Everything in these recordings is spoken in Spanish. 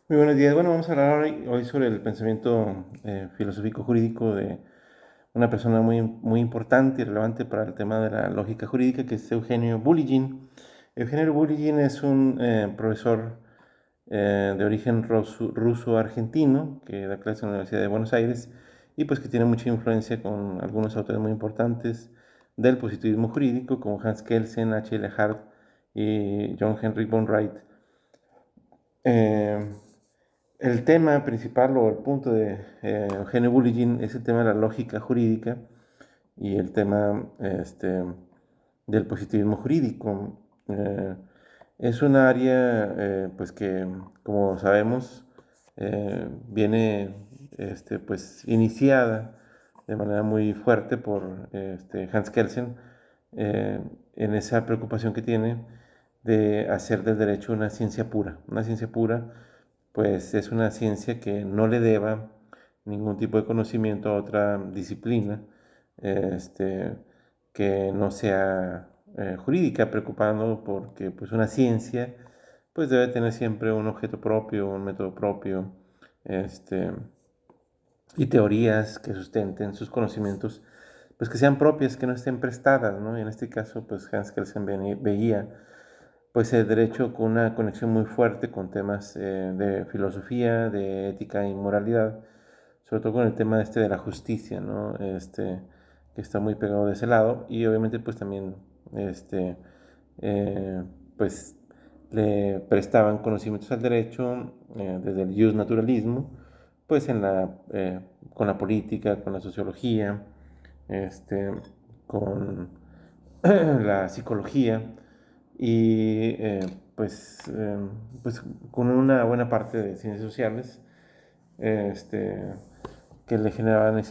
Muy buenos días. Bueno, vamos a hablar hoy sobre el pensamiento filosófico jurídico de una persona muy importante y relevante para el tema de la lógica jurídica, que es Eugenio Boulligin. Eugenio Boulligin es un profesor de origen ruso-argentino que da clases en la Universidad de Buenos Aires y pues que tiene mucha influencia con algunos autores muy importantes del positivismo jurídico como Hans Kelsen, H. L. Hart y John Henry von Wright. Eh, el tema principal o el punto de Eugenio Boulligin es el tema de la lógica jurídica y el tema del positivismo jurídico. Eh, es un área pues que, como sabemos, viene pues iniciada de manera muy fuerte por Hans Kelsen eh, en esa preocupación que tiene de hacer del derecho una ciencia pura. Una ciencia pura pues es una ciencia que no le deba ningún tipo de conocimiento a otra disciplina este, que no sea jurídica, preocupando porque pues una ciencia pues debe tener siempre un objeto propio, un método propio, este, y teorías que sustenten sus conocimientos, pues que sean propias, que no estén prestadas, ¿no? Y en este caso, pues Hans Kelsen veía pues el derecho con una conexión muy fuerte con temas de filosofía, de ética y moralidad, sobre todo con el tema de la justicia, ¿no? Que está muy pegado de ese lado y obviamente pues también eh, pues le prestaban conocimientos al derecho desde el jus naturalismo, pues con la política, con la sociología, este, con la psicología y pues con una buena parte de ciencias sociales este, que le generaban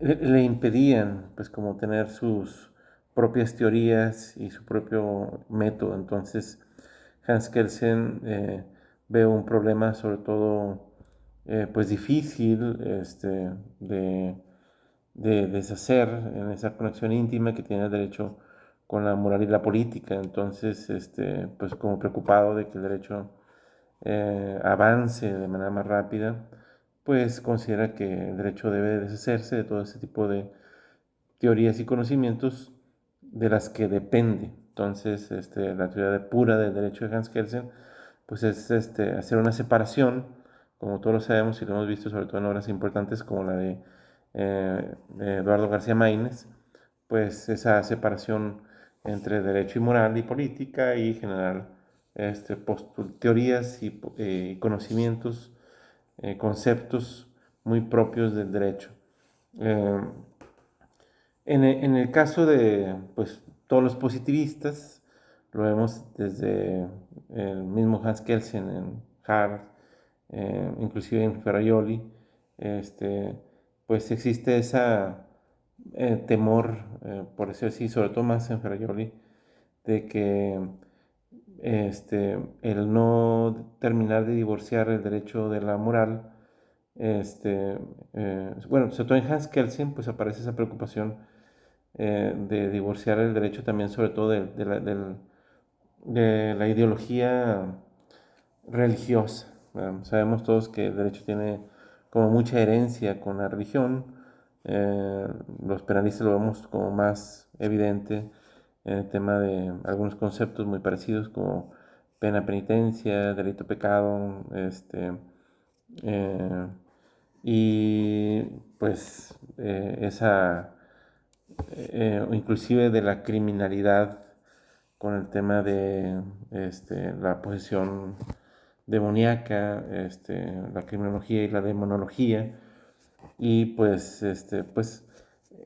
le impedían pues como tener sus propias teorías y su propio método. Entonces Hans Kelsen ve un problema sobre todo pues difícil de, de deshacer en esa conexión íntima que tiene el derecho con la moral y la política. Entonces, pues como preocupado de que el derecho avance de manera más rápida, pues considera que el derecho debe deshacerse de todo ese tipo de teorías y conocimientos de las que depende. Entonces, la teoría pura del derecho de Hans Kelsen, pues es hacer una separación, como todos lo sabemos y lo hemos visto sobre todo en obras importantes como la de Eduardo García Maínez, pues esa separación entre derecho y moral y política y generar teorías y conocimientos, conceptos muy propios del derecho. Eh, en el caso de pues, todos los positivistas, lo vemos desde el mismo Hans Kelsen en Hart, inclusive en Ferraioli, este, pues existe esa temor, por decirlo así, sobre todo más en Ferraioli, de que el no terminar de divorciar el derecho de la moral, bueno, sobre todo en Hans Kelsen, pues aparece esa preocupación de divorciar el derecho también, sobre todo de la ideología religiosa. Sabemos todos que el derecho tiene como mucha herencia con la religión. Los penalistas lo vemos como más evidente en el tema de algunos conceptos muy parecidos como pena, penitencia, delito, pecado, eh, y pues inclusive de la criminalidad con el tema de la posesión demoníaca, la criminología y la demonología. Y pues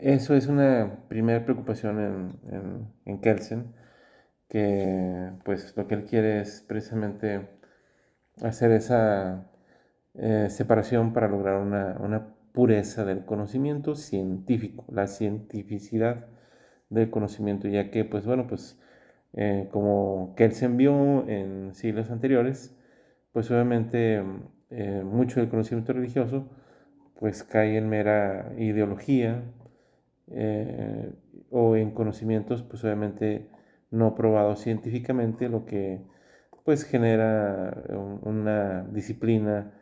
eso es una primera preocupación en Kelsen, que pues lo que él quiere es precisamente hacer esa separación para lograr una pureza del conocimiento científico, la cientificidad del conocimiento, ya que, pues bueno, pues como Kelsen vio en siglos anteriores, pues obviamente mucho del conocimiento religioso pues cae en mera ideología eh, o en conocimientos pues obviamente no probados científicamente, lo que pues genera una disciplina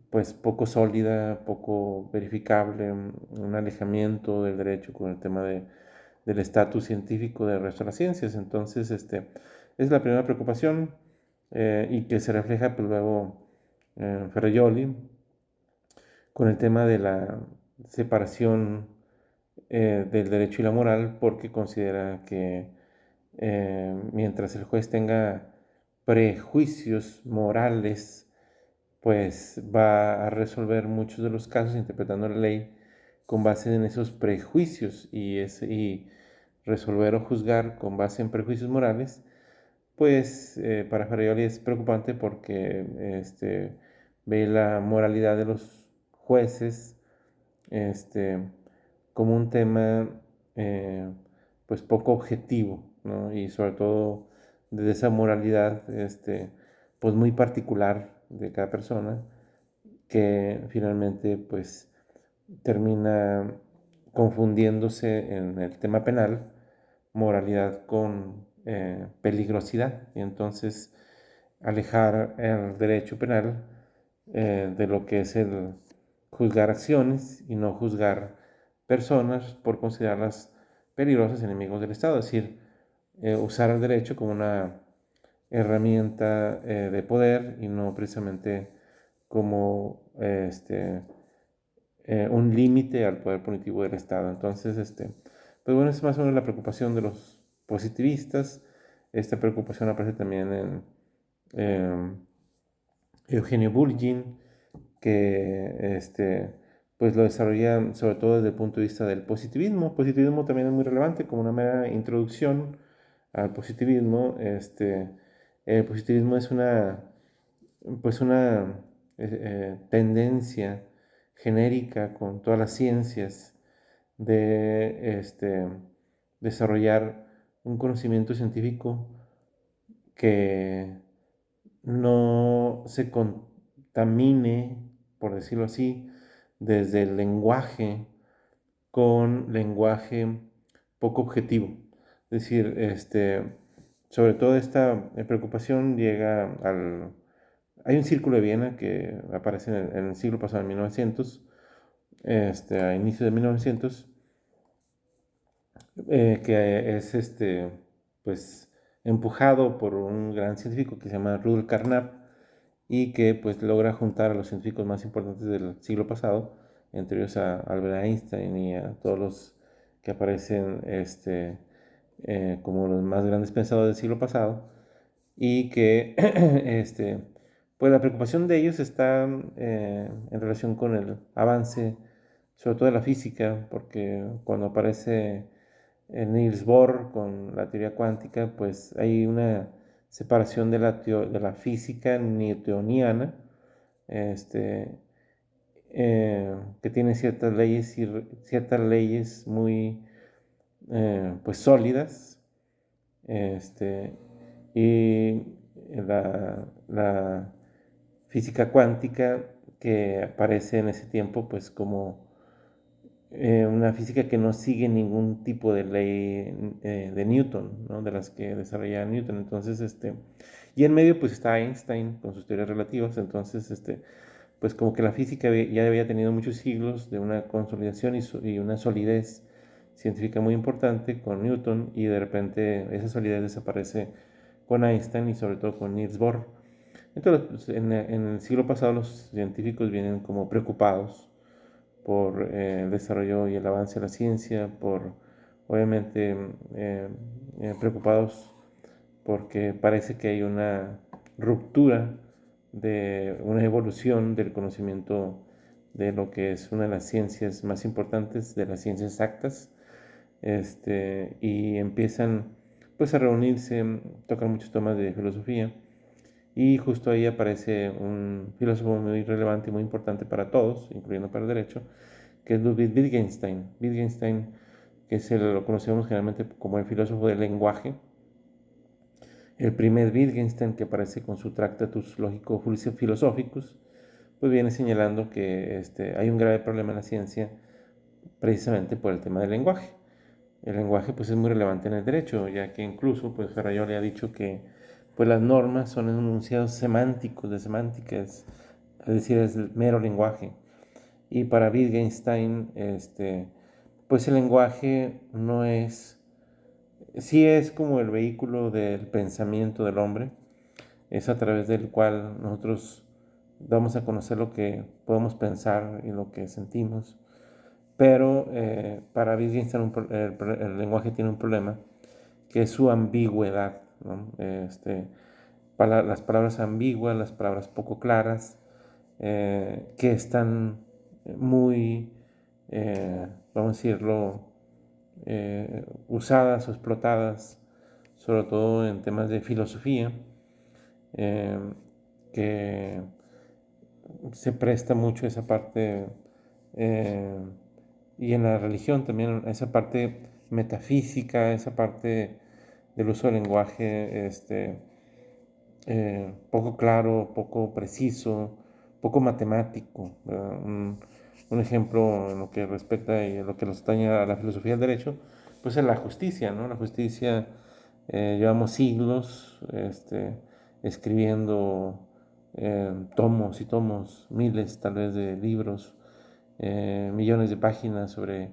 pues poco sólida, poco verificable, un alejamiento del derecho con el tema del estatus científico del resto de las ciencias. Entonces, es la primera preocupación, y que se refleja pues luego en Ferrajoli con el tema de la separación del derecho y la moral, porque considera que mientras el juez tenga prejuicios morales, pues va a resolver muchos de los casos interpretando la ley con base en esos prejuicios, y resolver o juzgar con base en prejuicios morales, pues para Ferrajoli es preocupante porque ve la moralidad de los jueces este, como un tema eh, pues poco objetivo, ¿no? Y sobre todo de esa moralidad pues muy particular de cada persona, que finalmente pues termina confundiéndose en el tema penal moralidad con peligrosidad, y entonces alejar el derecho penal de lo que es el juzgar acciones y no juzgar personas por considerarlas peligrosas, enemigos del Estado, es decir, usar el derecho como una herramienta de poder y no precisamente como un límite al poder punitivo del Estado. Entonces, pues bueno, es más o menos la preocupación de los positivistas. Esta preocupación aparece también en Eugenio Bulgin, que pues lo desarrolla sobre todo desde el punto de vista del positivismo. El positivismo también es muy relevante como una mera introducción al positivismo. El positivismo es una tendencia genérica con todas las ciencias de desarrollar un conocimiento científico que no se contamine, por decirlo así, desde el lenguaje con lenguaje poco objetivo. Es decir, sobre todo esta preocupación llega al... Hay un círculo de Viena que aparece en el siglo pasado, en 1900, a inicios de 1900, que es pues empujado por un gran científico que se llama Rudolf Carnap, y que pues logra juntar a los científicos más importantes del siglo pasado, entre ellos a Albert Einstein y a todos los que aparecen como los más grandes pensadores del siglo pasado, y que pues la preocupación de ellos está en relación con el avance, sobre todo de la física, porque cuando aparece Niels Bohr con la teoría cuántica, pues hay una separación de la física newtoniana, este, que tiene ciertas leyes muy pues sólidas, este, y la física cuántica que aparece en ese tiempo pues como una física que no sigue ningún tipo de ley de Newton, ¿no? De las que desarrollaba Newton. Entonces, y en medio pues está Einstein con sus teorías relativas. Entonces, pues como que la física ya había tenido muchos siglos de una consolidación y una solidez científica muy importante con Newton, y de repente esa solidez desaparece con Einstein y sobre todo con Niels Bohr. Entonces, pues, en el siglo pasado los científicos vienen como preocupados por el desarrollo y el avance de la ciencia, por obviamente preocupados porque parece que hay una ruptura de una evolución del conocimiento de lo que es una de las ciencias más importantes, de las ciencias exactas, y empiezan pues a reunirse, tocan muchos temas de filosofía, y justo ahí aparece un filósofo muy relevante y muy importante para todos, incluyendo para el derecho, que es Ludwig Wittgenstein. Wittgenstein, que lo conocemos generalmente como el filósofo del lenguaje. El primer Wittgenstein, que aparece con su Tractatus Lógico-Filosóficus, pues viene señalando que hay un grave problema en la ciencia precisamente por el tema del lenguaje. El lenguaje pues es muy relevante en el derecho, ya que incluso pues Ferrajoli ha dicho que pues las normas son enunciados semánticos, de semántica, es decir, es el mero lenguaje. Y para Wittgenstein, pues el lenguaje no es, sí es como el vehículo del pensamiento del hombre, es a través del cual nosotros damos a conocer lo que podemos pensar y lo que sentimos. Pero para Wittgenstein el lenguaje tiene un problema, que es su ambigüedad, ¿no? Las palabras ambiguas, las palabras poco claras, que están muy, vamos a decirlo, usadas o explotadas, sobre todo en temas de filosofía, eh, que se presta mucho esa parte, eh, y en la religión también, esa parte metafísica, esa parte del uso del lenguaje, poco claro, poco preciso, poco matemático. Un ejemplo en lo que respecta y en lo que nos atañe a la filosofía del derecho, pues es la justicia, ¿no? La justicia, llevamos siglos escribiendo tomos y tomos, miles tal vez de libros, millones de páginas sobre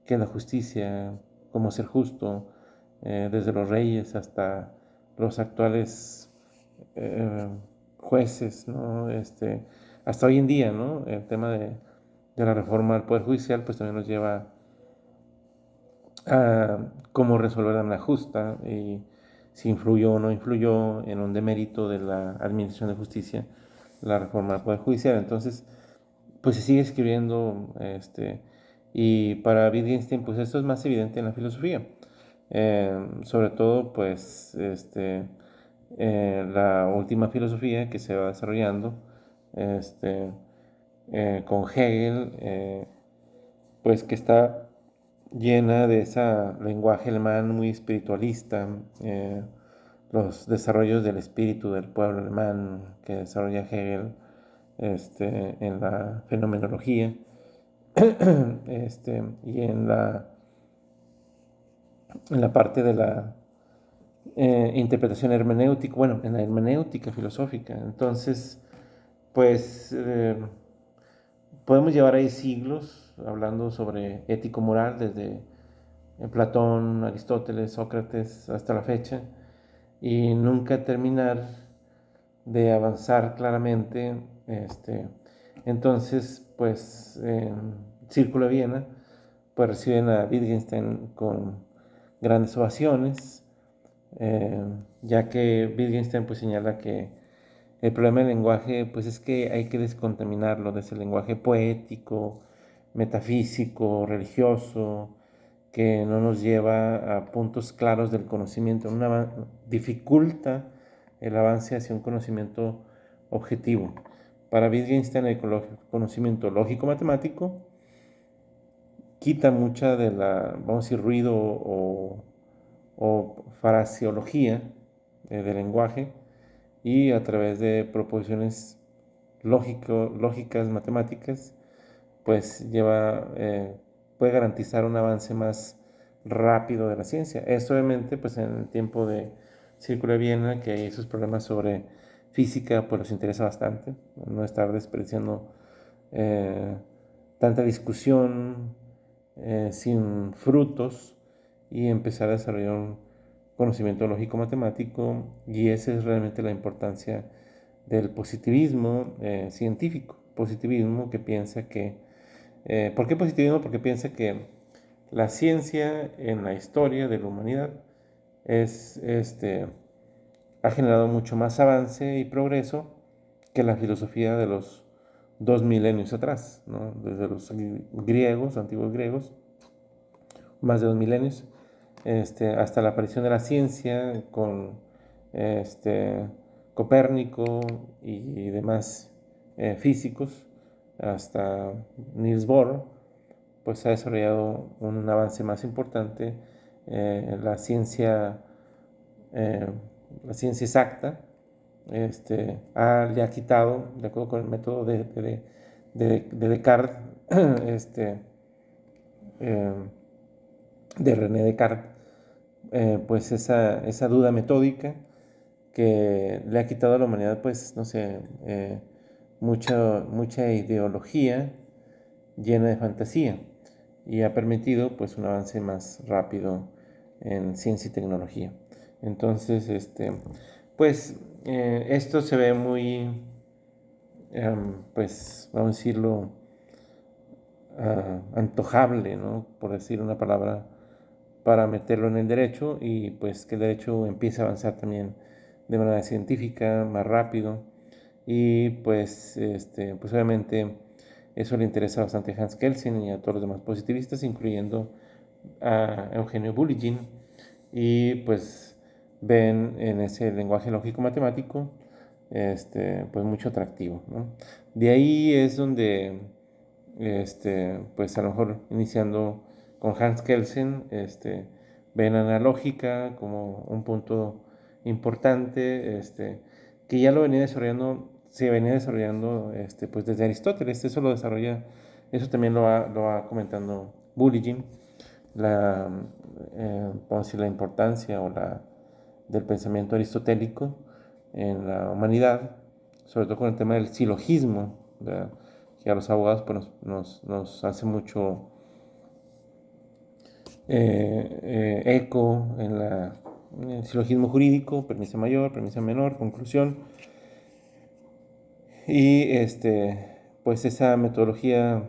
qué es la justicia, cómo ser justo, desde los reyes hasta los actuales eh, jueces, ¿no? Hasta hoy en día, ¿no? El tema de la reforma al Poder Judicial, pues también nos lleva a cómo resolver de manera justa y si influyó o no influyó en un demérito de la Administración de Justicia la reforma al Poder Judicial. Entonces, pues se sigue escribiendo, y para Wittgenstein, pues esto es más evidente en la filosofía. Sobre todo, pues, la última filosofía que se va desarrollando, este, con Hegel, pues que está llena de ese lenguaje alemán muy espiritualista, los desarrollos del espíritu del pueblo alemán que desarrolla Hegel, en la fenomenología, y en la parte de la interpretación hermenéutica, bueno, en la hermenéutica filosófica. Entonces, pues podemos llevar ahí siglos hablando sobre ético-moral desde Platón, Aristóteles, Sócrates hasta la fecha y nunca terminar de avanzar claramente. Entonces, pues en Círculo de Viena, pues reciben a Wittgenstein con grandes ovaciones, ya que Wittgenstein pues señala que el problema del lenguaje pues es que hay que descontaminarlo de ese lenguaje poético, metafísico, religioso, que no nos lleva a puntos claros del conocimiento, dificulta el avance hacia un conocimiento objetivo. Para Wittgenstein el conocimiento lógico-matemático quita mucha de la, vamos a decir, ruido o fraseología del lenguaje y a través de proposiciones lógicas, matemáticas, pues puede garantizar un avance más rápido de la ciencia. Esto obviamente pues en el tiempo de Círculo de Viena, que hay esos problemas sobre física, pues los interesa bastante, no estar desperdiciando eh, tanta discusión sin frutos y empezar a desarrollar un conocimiento lógico-matemático, y esa es realmente la importancia del positivismo científico. Positivismo que piensa que, ¿por qué positivismo? Porque piensa que la ciencia en la historia de la humanidad ha generado mucho más avance y progreso que la filosofía de los 2 milenios atrás, ¿no? Desde los griegos, antiguos griegos, más de 2 milenios, hasta la aparición de la ciencia con Copérnico y demás físicos, hasta Niels Bohr, pues se ha desarrollado un avance más importante. La ciencia, eh, la ciencia exacta, le ha quitado, de acuerdo con el método de Descartes, eh, de René Descartes, pues esa duda metódica que le ha quitado a la humanidad, pues, no sé, mucha ideología llena de fantasía y ha permitido, pues, un avance más rápido en ciencia y tecnología. Entonces, pues, esto se ve muy, pues, vamos a decirlo, antojable, ¿no? Por decir una palabra, para meterlo en el derecho y pues que el derecho empiece a avanzar también de manera científica, más rápido y pues, pues obviamente eso le interesa bastante a Hans Kelsen y a todos los demás positivistas, incluyendo a Eugenio Bourdieu, y pues ven en ese lenguaje lógico-matemático pues mucho atractivo, ¿no? De ahí es donde pues a lo mejor iniciando con Hans Kelsen, ven a la lógica como un punto importante, que ya lo venía desarrollando, se venía desarrollando pues desde Aristóteles. Eso lo desarrolla, eso también lo va comentando Bourdieu, vamos a decir, la importancia del pensamiento aristotélico en la humanidad, sobre todo con el tema del silogismo, ¿verdad? Que a los abogados pues, nos hace mucho eco en el silogismo jurídico, premisa mayor, premisa menor, conclusión, y pues esa metodología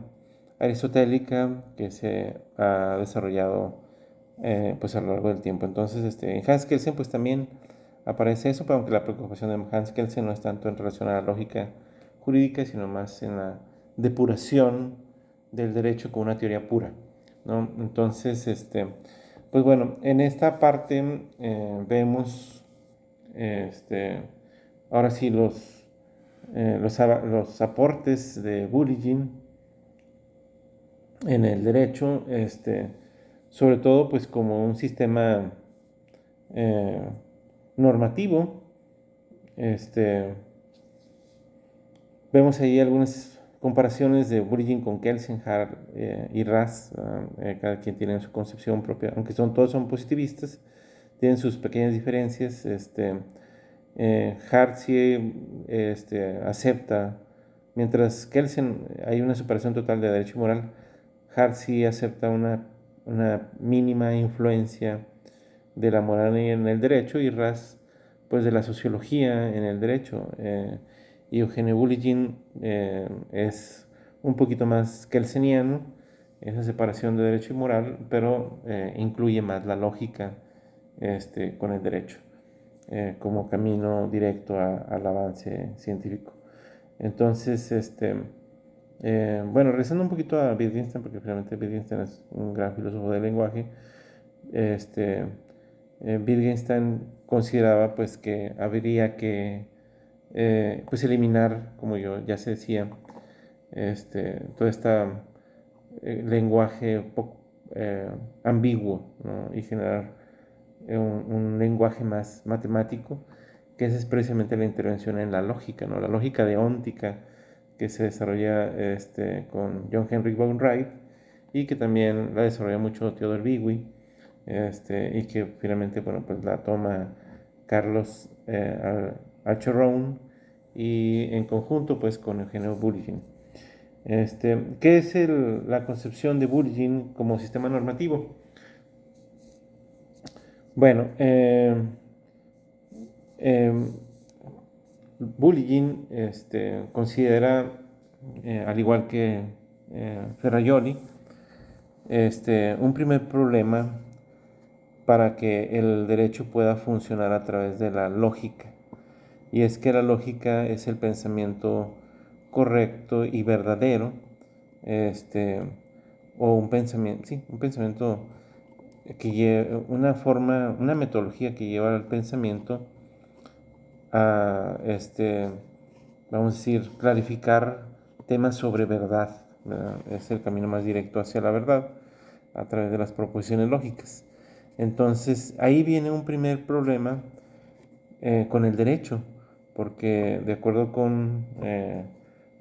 aristotélica que se ha desarrollado pues a lo largo del tiempo. Entonces, en Hans Kelsen pues también aparece eso, pero aunque la preocupación de Hans Kelsen no es tanto en relación a la lógica jurídica, sino más en la depuración del derecho como una teoría pura, ¿no? Entonces, pues bueno, en esta parte vemos, ahora sí, los aportes de Bourdieu en el derecho, sobre todo pues como un sistema eh, normativo. Vemos ahí algunas comparaciones de Bourdieu con Kelsen, Hart y Raz. Cada quien tiene su concepción propia, aunque todos son positivistas, tienen sus pequeñas diferencias. Hart sí acepta, mientras Kelsen hay una separación total de derecho y moral, Hart sí acepta una mínima influencia de la moral en el derecho y Raz pues de la sociología en el derecho. Y Eugenio Bourdieu es un poquito más kelseniano, esa separación de derecho y moral, pero incluye más la lógica con el derecho como camino directo al avance científico. Entonces, bueno, regresando un poquito a Wittgenstein, porque realmente Wittgenstein es un gran filósofo del lenguaje, Wittgenstein consideraba pues que habría que pues eliminar, como yo ya se decía, todo este lenguaje poco, ambiguo, ¿no? Y generar un lenguaje más matemático, que es precisamente la intervención en la lógica, ¿no? La lógica deóntica que se desarrolla con John Henry Wainwright y que también la desarrolla mucho Theodore Dewey, y que finalmente, bueno, pues la toma Carlos Acheron y en conjunto pues con Eugenio Bourdieu. ¿Qué es la concepción de Bourdieu como sistema normativo? Bueno, Bourdieu considera, al igual que Ferrajoli, un primer problema para que el derecho pueda funcionar a través de la lógica. Y es que la lógica es el pensamiento correcto y verdadero, o un pensamiento que lleva una metodología que lleva al pensamiento a, vamos a decir, clarificar temas sobre verdad, ¿verdad? Es el camino más directo hacia la verdad a través de las proposiciones lógicas. Entonces, ahí viene un primer problema con el derecho, porque de acuerdo con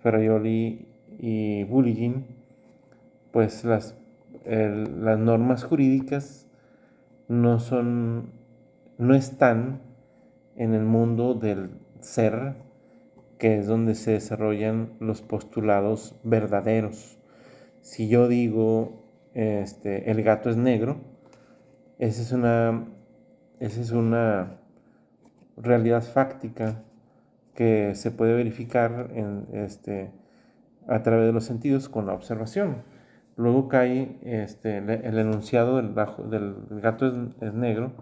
Ferrajoli y Bourdieu, pues las normas jurídicas no están en el mundo del ser, que es donde se desarrollan los postulados verdaderos. Si yo digo, el gato es negro, esa es una realidad fáctica que se puede verificar a través de los sentidos con la observación. Luego cae el enunciado del gato es negro,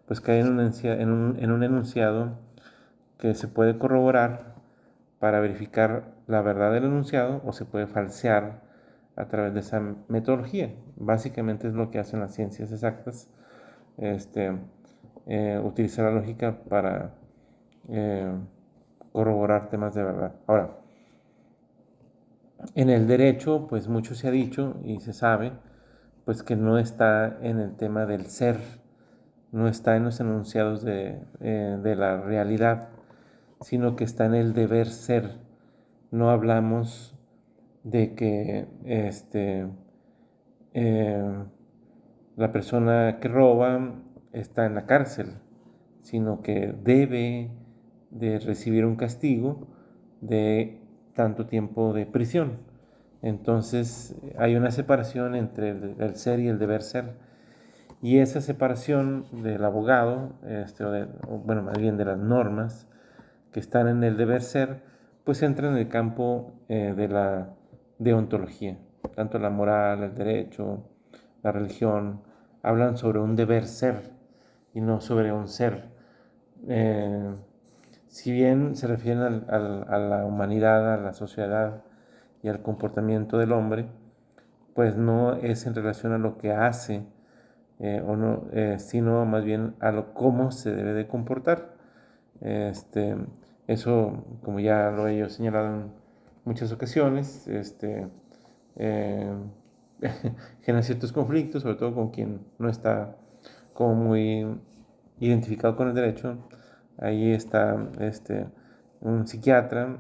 pues cae en un enunciado que se puede corroborar para verificar la verdad del enunciado, o se puede falsear a través de esa metodología. Básicamente es lo que hacen las ciencias exactas, utilizar la lógica para corroborar temas de verdad. Ahora, en el derecho, pues mucho se ha dicho y se sabe, pues que no está en el tema del ser, no está en los enunciados de la realidad, sino que está en el deber ser. No hablamos de que la persona que roba está en la cárcel, sino que debe de recibir un castigo de tanto tiempo de prisión. Entonces hay una separación entre el ser y el deber ser. Y esa separación del abogado, bueno, más bien de las normas que están en el deber ser, pues entra en el campo de la deontología. Tanto la moral, el derecho, la religión, hablan sobre un deber ser y no sobre un ser. Eh, si bien se refieren a la humanidad, a la sociedad y al comportamiento del hombre, pues no es en relación a lo que hace, o no, sino más bien a lo cómo se debe de comportar. Eso, como ya lo he yo señalado en muchas ocasiones, eh, genera ciertos conflictos, sobre todo con quien no está como muy identificado con el derecho. Ahí está un psiquiatra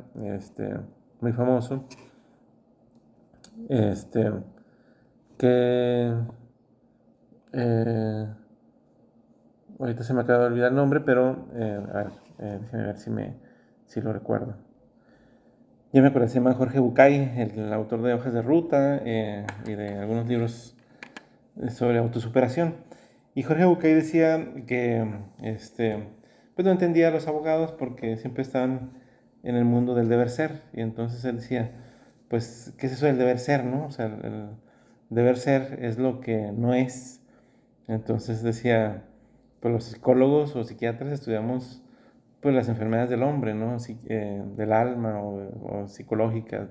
muy famoso, este, que ahorita se me acaba de olvidar el nombre, pero a ver, déjenme ver si lo recuerdo. Ya me acordé, se llama Jorge Bucay, el autor de Hojas de Ruta y de algunos libros sobre autosuperación. Y Jorge Bucay decía que pues no entendía a los abogados porque siempre estaban en el mundo del deber ser. Y entonces él decía, pues, ¿qué es eso del deber ser, no? O sea, el deber ser es lo que no es. Entonces decía, pues los psicólogos o psiquiatras estudiamos pues las enfermedades del hombre, ¿no? Del alma o psicológicas,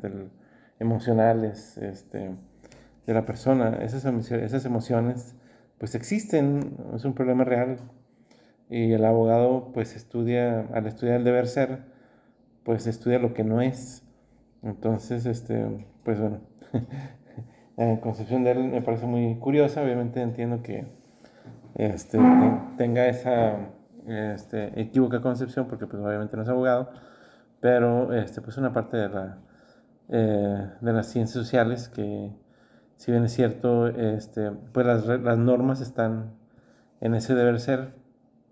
emocionales, de la persona. Esas emociones pues existen, es un problema real. Y el abogado pues al estudiar el deber ser, pues estudia lo que no es. Entonces, pues bueno, la concepción de él me parece muy curiosa. Obviamente entiendo que tenga esa equívoca concepción, porque pues obviamente no es abogado, pero pues una parte de las ciencias sociales que, si bien es cierto, pues las normas están en ese deber ser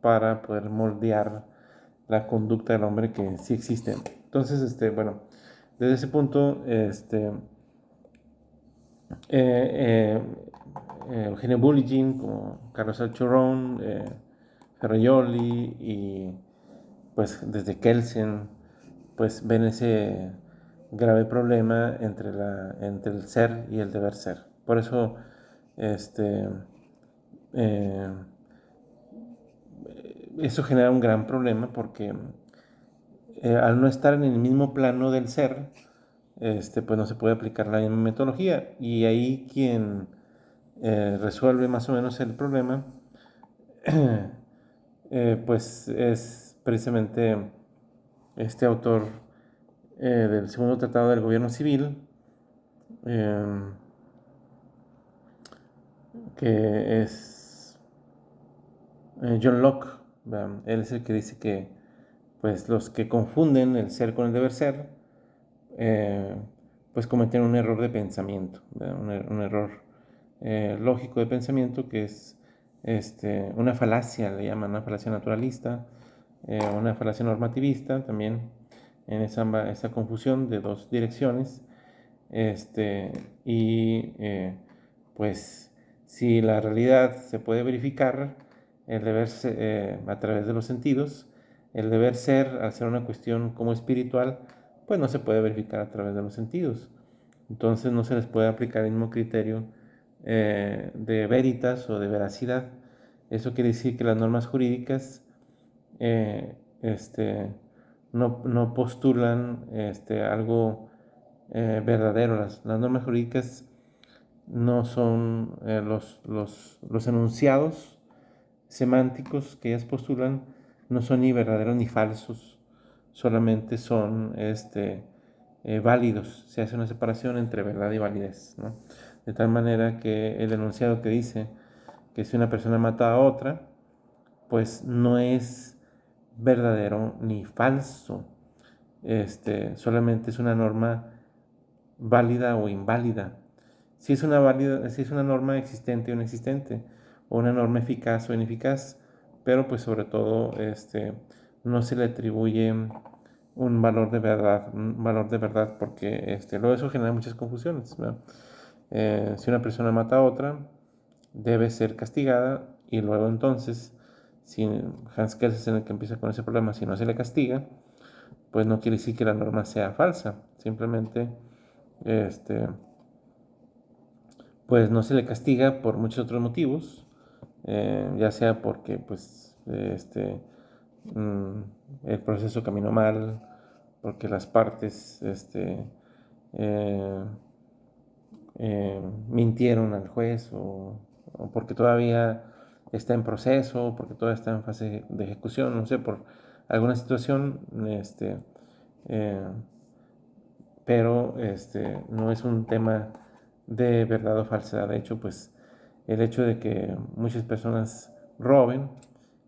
para poder moldear la conducta del hombre, que sí existe. Entonces, bueno, desde ese punto, eh, Eugenio Bulligin, como Carlos Alchorrón, Ferraioli y pues desde Kelsen, pues ven ese grave problema entre el ser y el deber ser. Por eso, eh, eso genera un gran problema, porque al no estar en el mismo plano del ser, pues no se puede aplicar la misma metodología. Y ahí quien resuelve más o menos el problema, pues es precisamente este autor del segundo tratado del gobierno civil, eh, que es John Locke. Él es el que dice que pues los que confunden el ser con el deber ser, eh, pues cometen un error de pensamiento, un error lógico de pensamiento, que es una falacia, le llaman una falacia naturalista, una falacia normativista también en esa confusión de dos direcciones. Y pues si la realidad se puede verificar, el deber a través de los sentidos, el deber ser, al ser una cuestión como espiritual, pues no se puede verificar a través de los sentidos. Entonces no se les puede aplicar el mismo criterio de veritas o de veracidad. Eso quiere decir que las normas jurídicas eh, este, no postulan algo verdadero. Las normas jurídicas no son los enunciados semánticos que ellas postulan, no son ni verdaderos ni falsos, solamente son válidos. Se hace una separación entre verdad y validez, ¿no? De tal manera que el enunciado que dice que si una persona mata a otra, pues no es verdadero ni falso. Solamente es una norma válida o inválida. Si es una norma existente o inexistente, o una norma eficaz o ineficaz, pero pues sobre todo no se le atribuye un valor de verdad, porque luego eso genera muchas confusiones, ¿verdad? Si una persona mata a otra, debe ser castigada, y luego entonces, si Hans Kelsen es en el que empieza con ese problema, si no se le castiga, pues no quiere decir que la norma sea falsa, simplemente pues no se le castiga por muchos otros motivos, ya sea porque pues el proceso caminó mal, porque las partes eh, mintieron al juez, o porque todavía está en proceso, o porque todavía está en fase de ejecución, no sé, por alguna situación, eh, pero no es un tema de verdad o falsedad. De hecho, pues el hecho de que muchas personas roben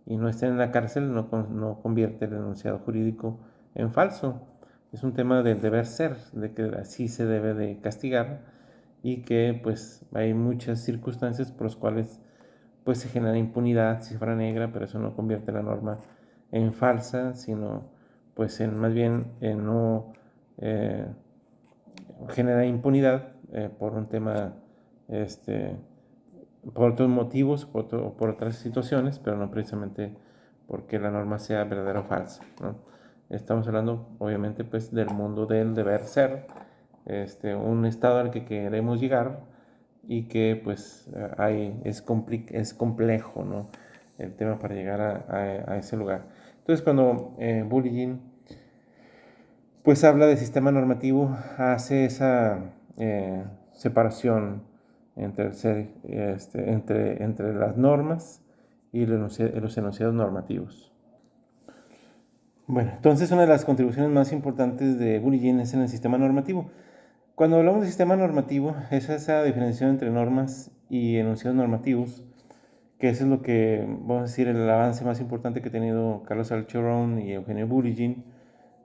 y no estén en la cárcel no convierte el enunciado jurídico en falso. Es un tema del deber ser, de que así se debe de castigar, y que pues hay muchas circunstancias por las cuales pues se genera impunidad, cifra negra, pero eso no convierte la norma en falsa, sino pues en más bien en no eh, genera impunidad por un tema, este, por otros motivos, por otras situaciones, pero no precisamente porque la norma sea verdadera o falsa, ¿no? Estamos hablando, obviamente, pues del mundo del deber ser, un estado al que queremos llegar, y que pues es complejo, ¿no? El tema para llegar a ese lugar. Entonces, cuando Bullinger pues habla de sistema normativo, hace esa separación entre, entre las normas y los enunciados normativos. Bueno, entonces una de las contribuciones más importantes de Bullinger es en el sistema normativo. Cuando hablamos de sistema normativo, es esa diferenciación entre normas y enunciados normativos, que eso es lo que, vamos a decir, el avance más importante que ha tenido Carlos Alchorón y Eugenio Bullinger,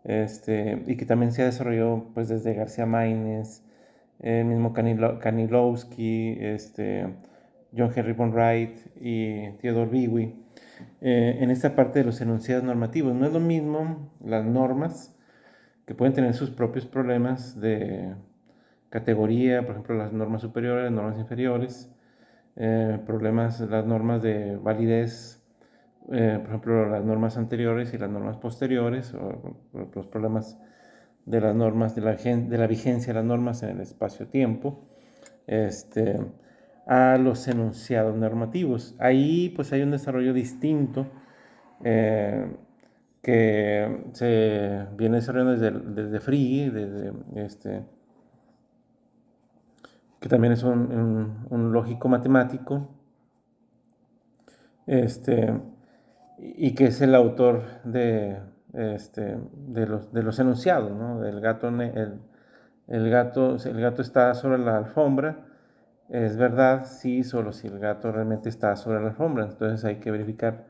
y que también se ha desarrollado pues desde García Maínez, el mismo Kanilowski, John Henry von Wright y Theodore Dewey, en esta parte de los enunciados normativos. No es lo mismo las normas, que pueden tener sus propios problemas de categoría, por ejemplo las normas superiores, normas inferiores, problemas, las normas de validez, por ejemplo las normas anteriores y las normas posteriores, o los problemas de las normas, de la vigencia de las normas en el espacio-tiempo, este, a los enunciados normativos. Ahí pues hay un desarrollo distinto, que se viene desarrollando desde Frege, que también es un lógico matemático, y que es el autor de los enunciados, ¿no? El gato está sobre la alfombra. Es verdad, sí, solo si el gato realmente está sobre la alfombra. Entonces hay que verificar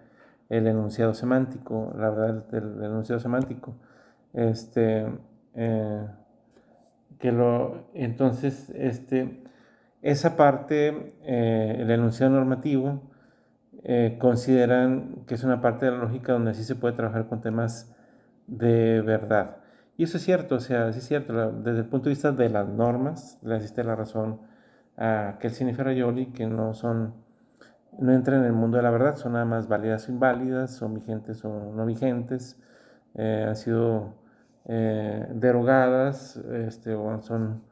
el enunciado semántico, la verdad del enunciado semántico. Este, eh, entonces, esa parte, el enunciado normativo, consideran que es una parte de la lógica donde sí se puede trabajar con temas de verdad. Y eso es cierto, o sea, sí es cierto, desde el punto de vista de las normas, le asiste la razón a Kelsen y Ferrajoli, que no entran en el mundo de la verdad, son nada más válidas o inválidas, son vigentes o no vigentes, han sido derogadas, o son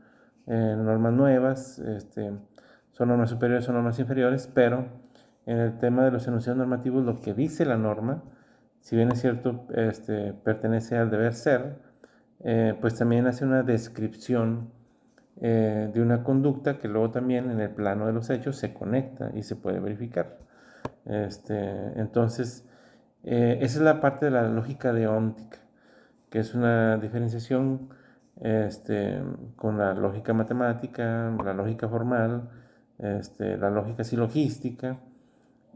normas nuevas, son normas superiores o normas inferiores, pero en el tema de los enunciados normativos, lo que dice la norma, si bien es cierto, pertenece al deber ser, pues también hace una descripción de una conducta que luego también en el plano de los hechos se conecta y se puede verificar. Entonces, esa es la parte de la lógica deóntica, que es una diferenciación con la lógica matemática, la lógica formal, la lógica silogística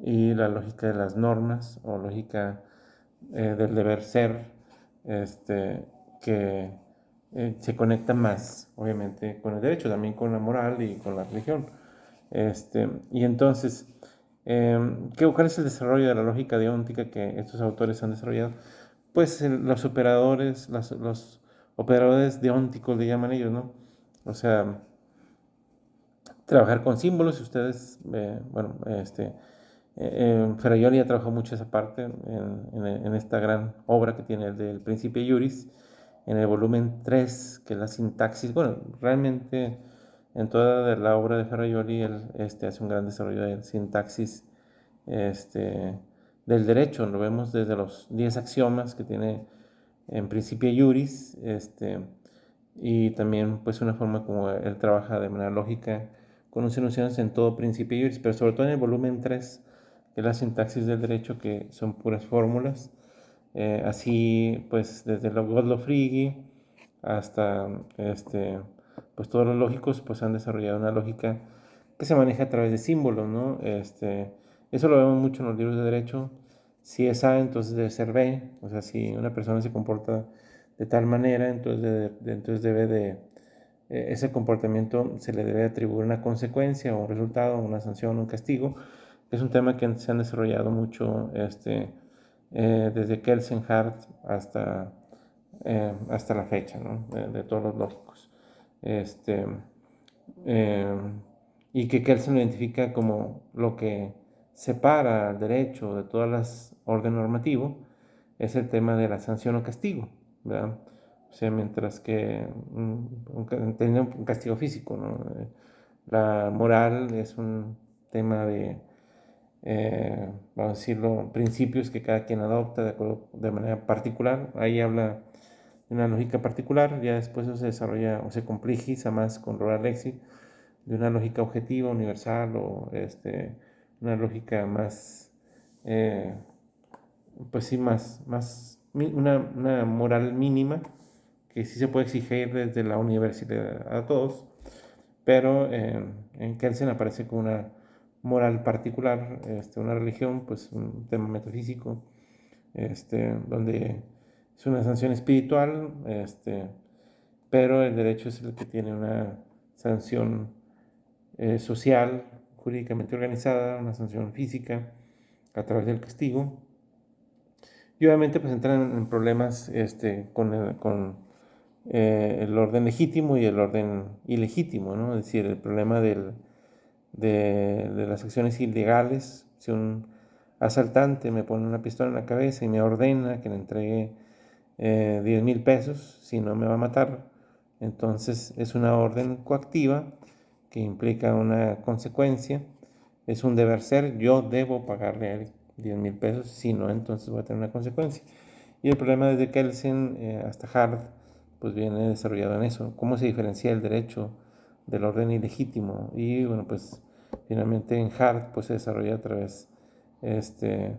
y la lógica de las normas o lógica del deber ser, que se conecta más, obviamente, con el derecho, también con la moral y con la religión. Y entonces, ¿cuál es el desarrollo de la lógica deóntica que estos autores han desarrollado? Pues los los operadores deónticos le llaman ellos, ¿no? O sea, trabajar con símbolos, y ustedes, bueno, Ferrajoli ha trabajado mucho esa parte en esta gran obra que tiene el del Principia Iuris, en el volumen 3, que es la sintaxis. Bueno, realmente en toda la obra de Ferrajoli él hace un gran desarrollo de sintaxis del derecho. Lo vemos desde los 10 axiomas que tiene en Principia Iuris, y también pues una forma como él trabaja de manera lógica con enunciados en todo Principia Iuris, pero sobre todo en el volumen 3, que es la sintaxis del derecho, que son puras fórmulas. Así pues desde Godlo Frigi hasta pues todos los lógicos pues han desarrollado una lógica que se maneja a través de símbolos, ¿no? Eso lo vemos mucho en los libros de derecho. Si es A, entonces debe ser B. O sea, si una persona se comporta de tal manera, entonces debe de ese comportamiento se le debe atribuir una consecuencia o un resultado, una sanción, un castigo. Es un tema que se han desarrollado mucho desde Kelsenhardt hasta la fecha, ¿no? De todos los lógicos. Este, eh, y que Kelsen lo identifica como lo que separa al derecho de todas las órdenes normativo es el tema de la sanción o castigo, ¿verdad? O sea, mientras que teniendo un castigo físico, ¿no? La moral es un tema vamos a decirlo, principios que cada quien adopta de manera particular. Ahí habla de una lógica particular, ya después eso se desarrolla o se complejiza más con Roland Alexis, de una lógica objetiva, universal, o una lógica más, eh, pues sí, una moral mínima, que sí se puede exigir desde la universidad a todos, pero en Kelsen aparece como una moral particular, una religión, pues un tema metafísico, donde es una sanción espiritual, pero el derecho es el que tiene una sanción social, jurídicamente organizada, una sanción física a través del castigo. Y obviamente pues entran en problemas con el orden legítimo y el orden ilegítimo, ¿no? Es decir, el problema de las acciones ilegales. Si un asaltante me pone una pistola en la cabeza y me ordena que le entregue 10,000 pesos, si no me va a matar, entonces es una orden coactiva que implica una consecuencia, es un deber ser, yo debo pagarle a él 10,000 pesos, si no, entonces voy a tener una consecuencia. Y el problema desde Kelsen hasta Hart, pues viene desarrollado en eso, cómo se diferencia el derecho del orden ilegítimo. Y bueno, pues finalmente en Hart pues se desarrolla a través de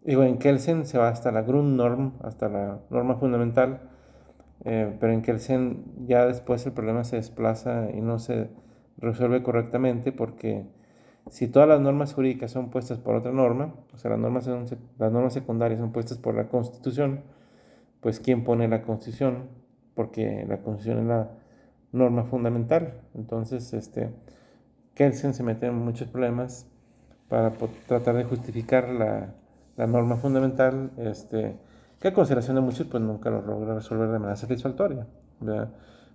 digo, en Kelsen se va hasta la Grundnorm, hasta la norma fundamental, pero en Kelsen ya después el problema se desplaza y no se resuelve correctamente, porque si todas las normas jurídicas son puestas por otra norma, o sea, las normas secundarias son puestas por la Constitución, pues ¿quién pone la Constitución? Porque la Constitución es la norma fundamental. Entonces, Kelsen se mete en muchos problemas para tratar de justificar la norma fundamental, que a consideración de muchos pues nunca lo logra resolver de manera satisfactoria, ¿verdad?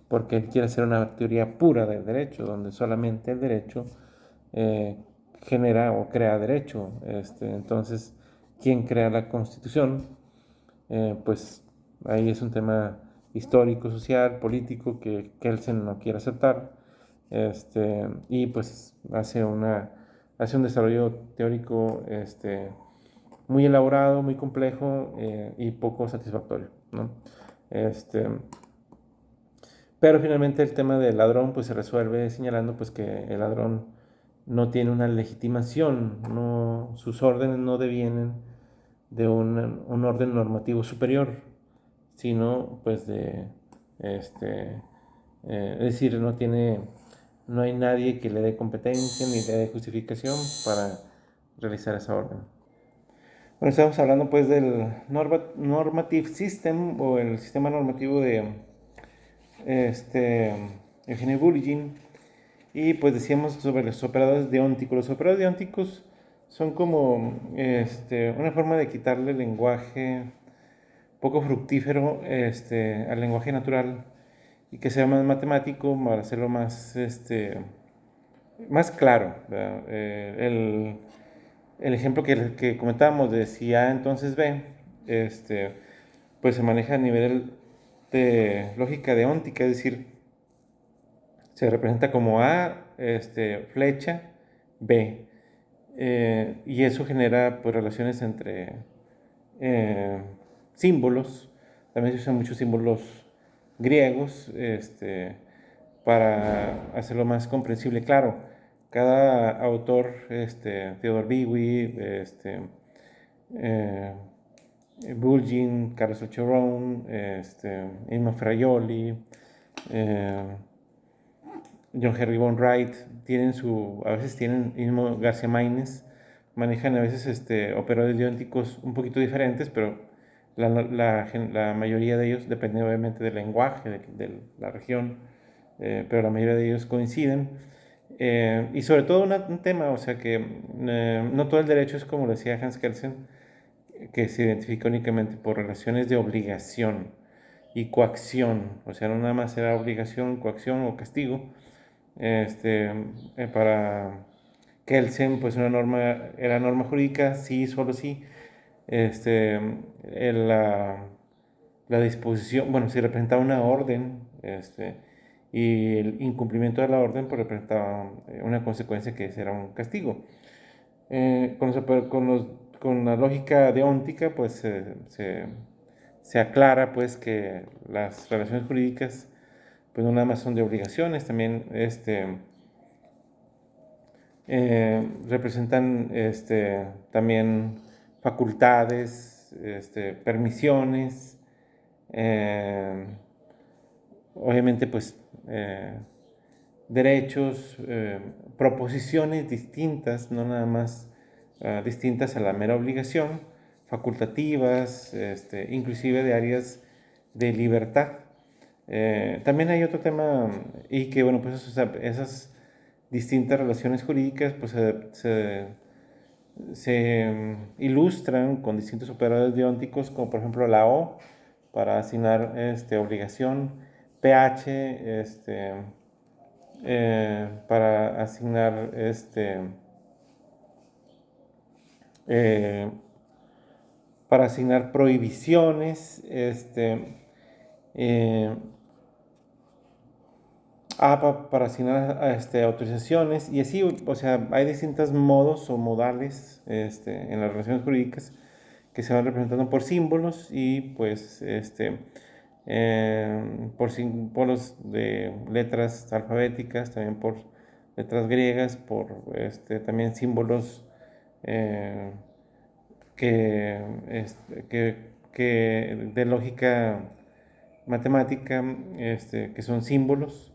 Porque él quiere hacer una teoría pura del derecho, donde solamente el derecho eh, genera o crea derecho. Entonces, ¿quién crea la Constitución? Pues ahí es un tema histórico, social, político que Kelsen no quiere aceptar. Y pues hace un desarrollo teórico muy elaborado, muy complejo y poco satisfactorio, ¿no? Este, pero finalmente el tema del ladrón pues se resuelve señalando pues que el ladrón no tiene una legitimación, no, sus órdenes no devienen de un orden normativo superior, sino pues es decir, no hay nadie que le dé competencia ni le dé justificación para realizar esa orden. Bueno, estamos hablando pues del Normative System o el sistema normativo de Eugenio Bulgin, y pues decíamos sobre los operadores deónticos. Los operadores deónticos son como una forma de quitarle lenguaje poco fructífero al lenguaje natural y que sea más matemático para hacerlo más claro. El ejemplo que comentábamos de si A entonces B, pues se maneja a nivel de lógica deóntica, es decir, se representa como A, flecha, B. Y eso genera pues, relaciones entre símbolos. También se usan muchos símbolos griegos para hacerlo más comprensible. Claro, cada autor, Theodor Biwi, eh, Bulgin, Carlos Ochoron, Emma Fraioli, John Henry Von Wright, a veces tienen, mismo García Maínez, manejan a veces operadores deónticos un poquito diferentes, pero la mayoría de ellos, depende obviamente del lenguaje, de la región, pero la mayoría de ellos coinciden. Y sobre todo un tema, o sea que no todo el derecho es como decía Hans Kelsen, que se identifica únicamente por relaciones de obligación y coacción, o sea, no nada más era obligación, coacción o castigo. Para Kelsen, pues era norma jurídica, sí, solo sí. Este, la disposición, bueno, si representaba una orden, y el incumplimiento de la orden, pues representaba una consecuencia que era un castigo. Con la lógica deóntica, pues se aclara pues que las relaciones jurídicas pues no nada más son de obligaciones, también representan también facultades, permisiones, eh, obviamente pues derechos, proposiciones distintas, no nada más distintas a la mera obligación, facultativas, inclusive de áreas de libertad. También hay otro tema, y que bueno, pues esas distintas relaciones jurídicas pues ilustran con distintos operadores deónticos, como por ejemplo la O, para asignar obligación, PH, para asignar eh, prohibiciones, eh, para asignar autorizaciones y así, o sea, hay distintos modos o modales en las relaciones jurídicas que se van representando por símbolos y pues por símbolos de letras alfabéticas, también por letras griegas, por también símbolos eh, que, de lógica matemática, que son símbolos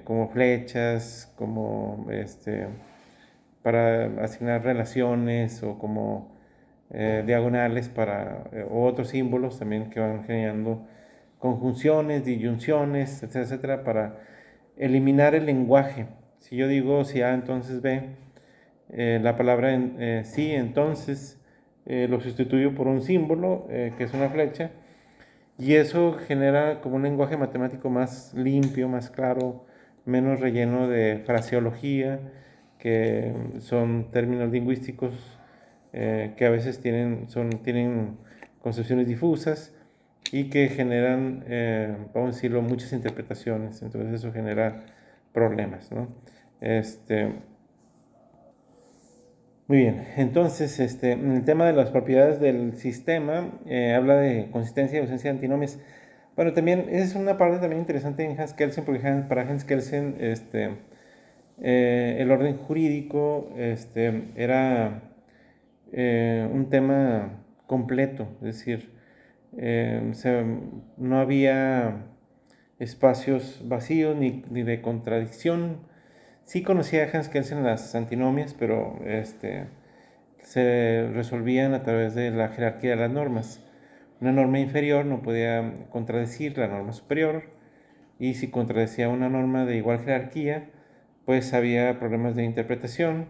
como flechas, como para asignar relaciones o como diagonales o otros símbolos también que van generando conjunciones, disyunciones, etcétera, etcétera, para eliminar el lenguaje, Si yo digo si A, entonces B, la palabra sí, entonces, lo sustituyo por un símbolo, que es una flecha, y eso genera como un lenguaje matemático más limpio, más claro, menos relleno de fraseología, que son términos lingüísticos que a veces tienen concepciones difusas y que generan, vamos a decirlo, muchas interpretaciones. Entonces eso genera problemas, ¿no? Este, Muy bien, entonces en el tema de las propiedades del sistema, habla de consistencia y ausencia de antinomias. Bueno, también es una parte también interesante en Hans Kelsen, porque para Hans Kelsen el orden jurídico era un tema completo, es decir, no había espacios vacíos ni de contradicción. Sí conocía a Hans Kelsen las antinomias, pero se resolvían a través de la jerarquía de las normas. Una norma inferior no podía contradecir la norma superior, y si contradecía una norma de igual jerarquía, pues había problemas de interpretación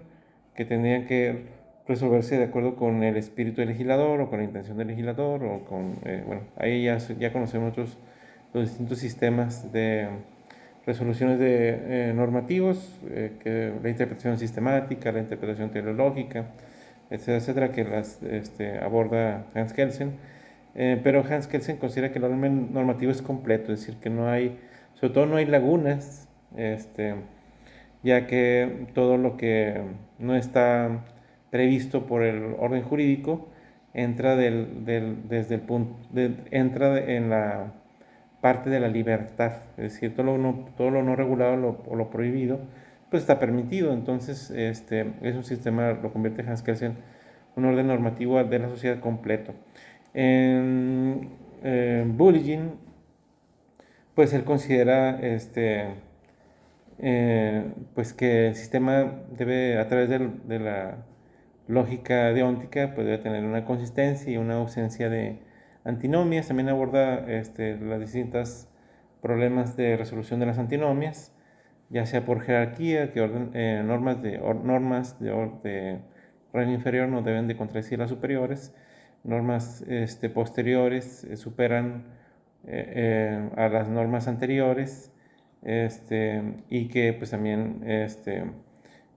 que tendrían que resolverse de acuerdo con el espíritu del legislador o con la intención del legislador o con, bueno, ahí ya conocemos los distintos sistemas de resoluciones de normativos, que la interpretación sistemática, la interpretación teleológica, etcétera, etcétera, que las aborda Hans Kelsen. Pero Hans Kelsen considera que el orden normativo es completo, es decir, que no hay, sobre todo no hay lagunas, ya que todo lo que no está previsto por el orden jurídico entra desde el punto, entra en la parte de la libertad, es decir, todo lo no regulado o lo prohibido, pues está permitido. Entonces, es un sistema, lo convierte Hans Kelsen, un orden normativo de la sociedad completo. Bulligin, pues él considera pues que el sistema debe, a través de la lógica deóntica, pues debe tener una consistencia y una ausencia de antinomias. También aborda las distintas problemas de resolución de las antinomias, ya sea por jerarquía, que normas de rango inferior no deben de contradecir las superiores, normas posteriores superan a las normas anteriores, y que pues también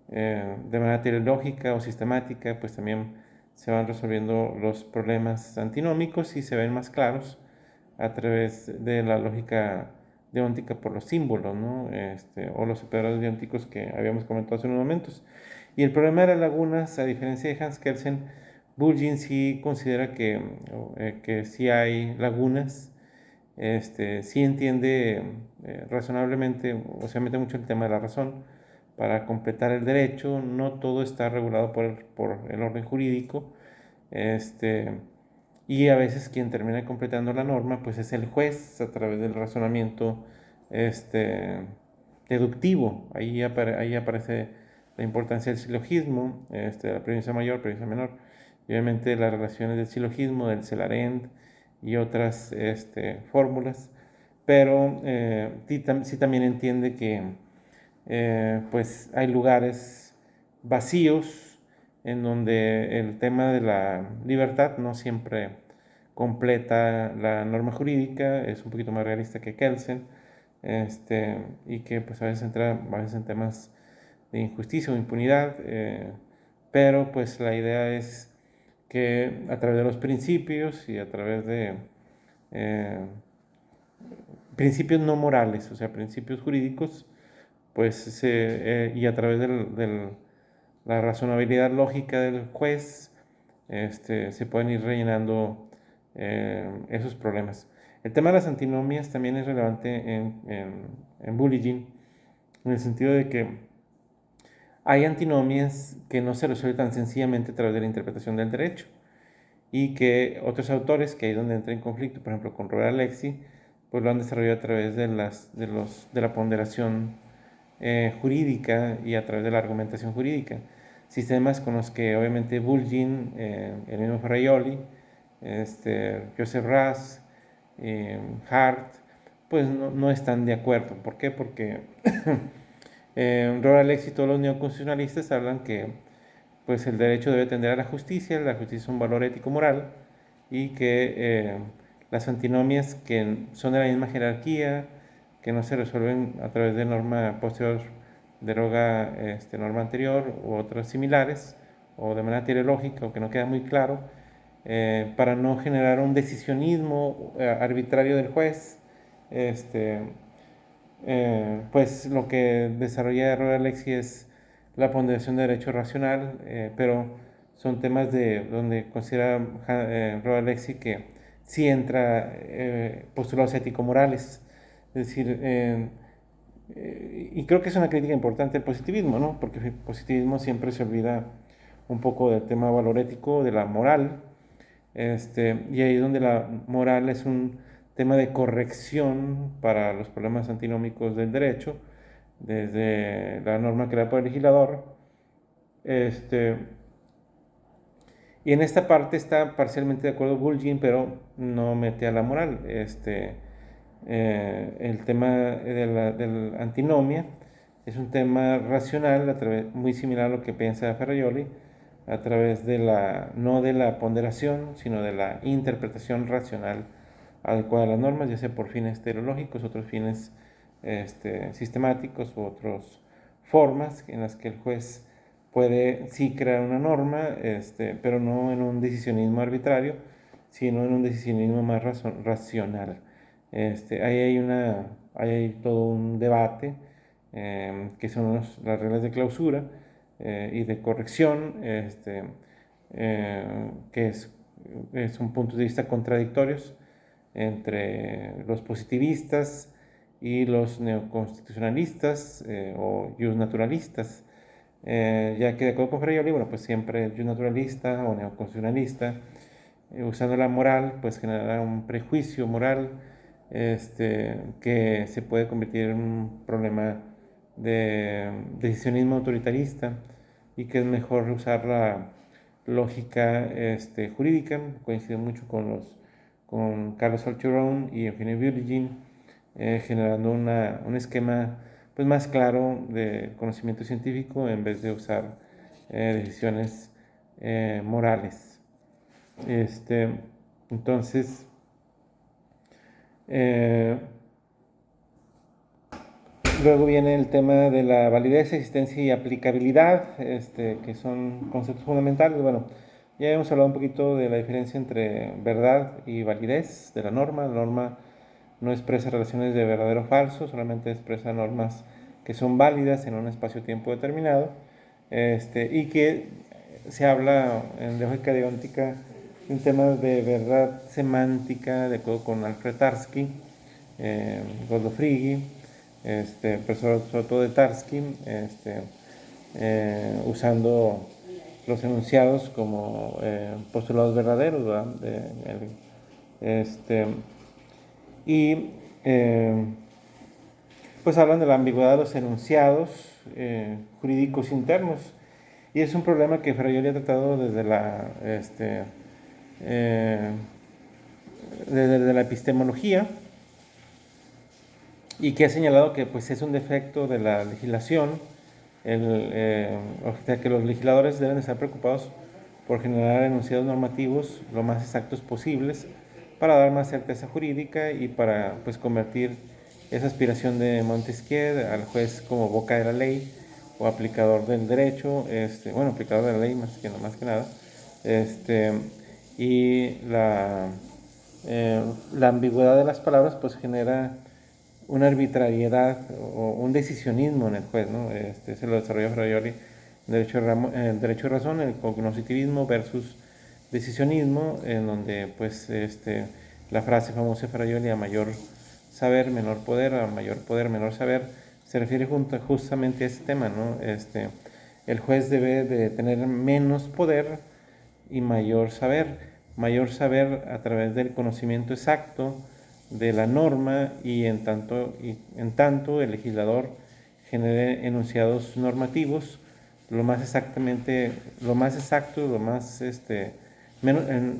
de manera teleológica o sistemática pues también se van resolviendo los problemas antinómicos y se ven más claros a través de la lógica deóntica por los símbolos, ¿no? O los operadores deónticos que habíamos comentado hace unos momentos. Y el problema de las lagunas, a diferencia de Hans Kelsen, Bulgin sí considera que sí hay lagunas, sí entiende razonablemente, o sea, mete mucho el tema de la razón para completar el derecho. No todo está regulado por el orden jurídico, y a veces quien termina completando la norma pues es el juez a través del razonamiento deductivo. Ahí aparece la importancia del silogismo, la premisa mayor, premisa menor, y obviamente las relaciones del silogismo, del celarent y otras fórmulas. Pero sí también entiende que pues hay lugares vacíos en donde el tema de la libertad no siempre completa la norma jurídica, es un poquito más realista que Kelsen, y que pues a veces entra en temas de injusticia o impunidad, pero pues la idea es que a través de los principios y a través de eh, principios no morales, o sea, principios jurídicos, pues y a través de la razonabilidad lógica del juez, se pueden ir rellenando esos problemas. El tema de las antinomias también es relevante en Bulligin, en el sentido de que hay antinomias que no se resuelven tan sencillamente a través de la interpretación del derecho, y que otros autores, que ahí es donde entra en conflicto, por ejemplo con Robert Alexy, pues lo han desarrollado a través de la ponderación jurídica y a través de la argumentación jurídica. Sistemas con los que obviamente Bulgin, el mismo Ferraioli, Joseph Raz, Hart, pues no están de acuerdo. ¿Por qué? Porque Rohr Alexy y todos los neoconstitucionalistas hablan que pues, el derecho debe tender a la justicia es un valor ético-moral, y que las antinomias que son de la misma jerarquía, que no se resuelven a través de norma posterior, deroga norma anterior u otras similares, o de manera teleológica, aunque no queda muy claro, para no generar un decisionismo arbitrario del juez. Pues lo que desarrolla Rohr Alexy es la ponderación de derecho racional, pero son temas donde considera Rohr Alexy que sí entra postulados ético-morales. Es decir, y creo que es una crítica importante del positivismo, ¿no? Porque el positivismo siempre se olvida un poco del tema valorético, de la moral, y ahí es donde la moral es un tema de corrección para los problemas antinómicos del derecho, desde la norma creada por el legislador. Y en esta parte está parcialmente de acuerdo Bulgin, pero no mete a la moral. El tema de la antinomia es un tema racional, muy similar a lo que piensa Ferraioli, a través de no de la ponderación, sino de la interpretación racional adecuada a las normas, ya sea por fines teleológicos, otros fines sistemáticos u otras formas en las que el juez puede sí crear una norma, pero no en un decisionismo arbitrario, sino en un decisionismo más racional. Ahí hay todo un debate, que son las reglas de clausura y de corrección, que es un punto de vista contradictorios entre los positivistas y los neoconstitucionalistas o justnaturalistas, ya que de acuerdo con Ferraioli, bueno, pues siempre justnaturalista o neoconstitucionalista, usando la moral, pues generará un prejuicio moral que se puede convertir en un problema de decisionismo autoritarista, y que es mejor usar la lógica jurídica. Coincido mucho con Carlos Falcherón y Eugenio Virgin, generando un esquema pues, más claro de conocimiento científico en vez de usar decisiones morales. Entonces, luego viene el tema de la validez, existencia y aplicabilidad, que son conceptos fundamentales. Bueno, ya hemos hablado un poquito de la diferencia entre verdad y validez de la norma. La norma no expresa relaciones de verdadero o falso, solamente expresa normas que son válidas en un espacio-tiempo determinado, y que se habla en lógica deontica de un tema de verdad semántica, de acuerdo con Alfred Tarski, Frigi, pero sobre todo de Tarski, usando los enunciados como postulados verdaderos, ¿verdad? Y pues hablan de la ambigüedad de los enunciados jurídicos internos, y es un problema que Ferraioli ha tratado desde la epistemología, y que ha señalado que pues, es un defecto de la legislación, o sea, que los legisladores deben estar preocupados por generar enunciados normativos lo más exactos posibles para dar más certeza jurídica y para pues, convertir esa aspiración de Montesquieu al juez como boca de la ley o aplicador del derecho, bueno, aplicador de la ley más que nada, y la ambigüedad de las palabras pues genera una arbitrariedad o un decisionismo en el juez, ¿no? Se lo desarrolla Ferraioli en derecho de razón, el cognitivismo versus decisionismo, en donde pues la frase famosa de Ferraioli, a mayor saber, menor poder, a mayor poder, menor saber, se refiere justamente a ese tema, ¿no? El juez debe de tener menos poder y mayor saber a través del conocimiento exacto de la norma, y en tanto el legislador genere enunciados normativos lo más exacto,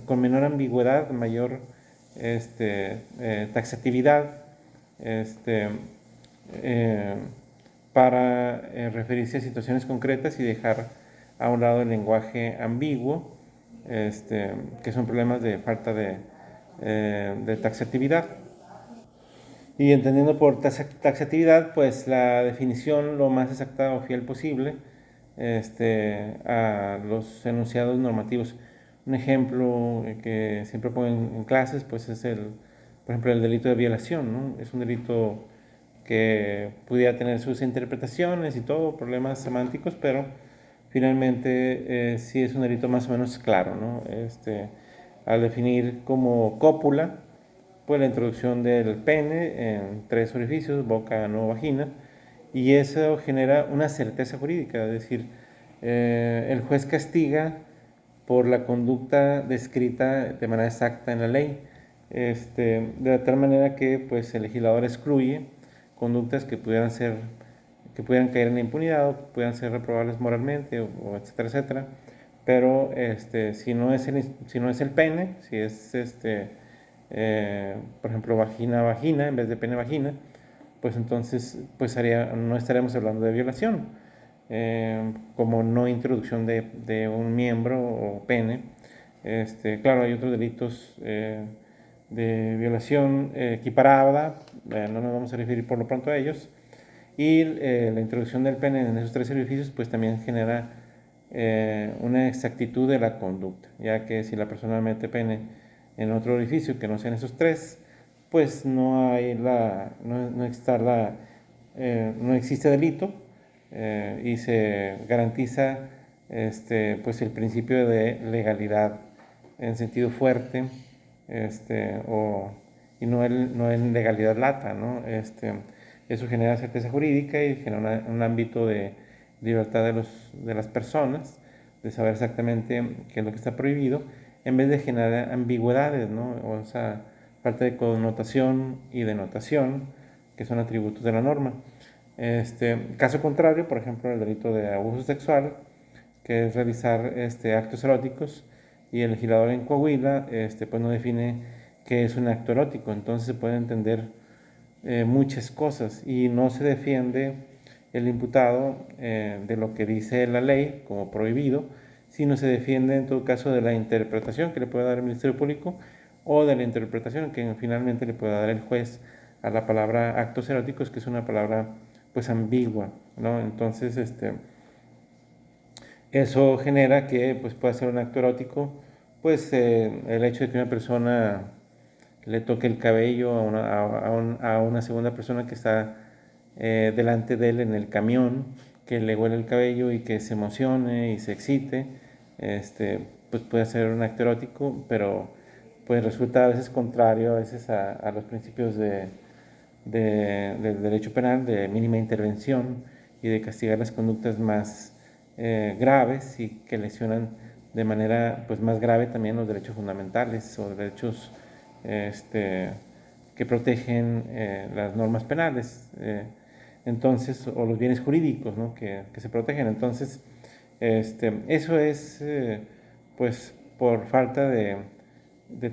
con menor ambigüedad, mayor taxatividad, para referirse a situaciones concretas y dejar a un lado el lenguaje ambiguo, que son problemas de falta de taxatividad. Y entendiendo por taxatividad, pues la definición lo más exacta o fiel posible a los enunciados normativos. Un ejemplo que siempre pongo en clases, pues es por ejemplo, el delito de violación, ¿no? Es un delito que pudiera tener sus interpretaciones y todo, problemas semánticos, pero finalmente sí es un delito más o menos claro, ¿no? Al definir como cópula, pues la introducción del pene en 3 orificios, boca, ano, vagina, y eso genera una certeza jurídica, es decir, el juez castiga por la conducta descrita de manera exacta en la ley, de tal manera que pues, el legislador excluye conductas que pudieran caer en la impunidad o que pudieran ser reprobables moralmente, o etcétera, etcétera. Pero si no es el pene, si es por ejemplo, vagina en vez de pene-vagina, pues entonces pues no estaremos hablando de violación, como no introducción de un miembro o pene. Claro, hay otros delitos de violación equiparada, no nos vamos a referir por lo pronto a ellos, y la introducción del pene en esos 3 orificios pues también genera una exactitud de la conducta, ya que si la persona mete pene en otro orificio que no sean esos 3, pues no existe delito, y se garantiza pues el principio de legalidad en sentido fuerte, y no en legalidad lata, ¿no? Eso genera certeza jurídica y genera un ámbito de libertad de las personas, de saber exactamente qué es lo que está prohibido, en vez de generar ambigüedades, ¿no? O sea, falta de connotación y denotación, que son atributos de la norma. Caso contrario, por ejemplo, el delito de abuso sexual, que es realizar actos eróticos, y el legislador en Coahuila pues no define qué es un acto erótico, entonces se puede entender muchas cosas y no se defiende el imputado de lo que dice la ley como prohibido, sino se defiende en todo caso de la interpretación que le puede dar el Ministerio Público o de la interpretación que finalmente le puede dar el juez a la palabra actos eróticos, que es una palabra pues ambigua, ¿no? Entonces eso genera que pues, pueda ser un acto erótico, pues el hecho de que una persona le toque el cabello a una segunda persona que está delante de él en el camión, que le huele el cabello y que se emocione y se excite, pues puede ser un acto erótico, pero pues resulta a veces contrario a veces a los principios del derecho penal, de mínima intervención y de castigar las conductas más graves y que lesionan de manera pues, más grave también los derechos fundamentales o derechos que protegen las normas penales, entonces, o los bienes jurídicos, ¿no? que se protegen. Entonces, eso es pues por falta de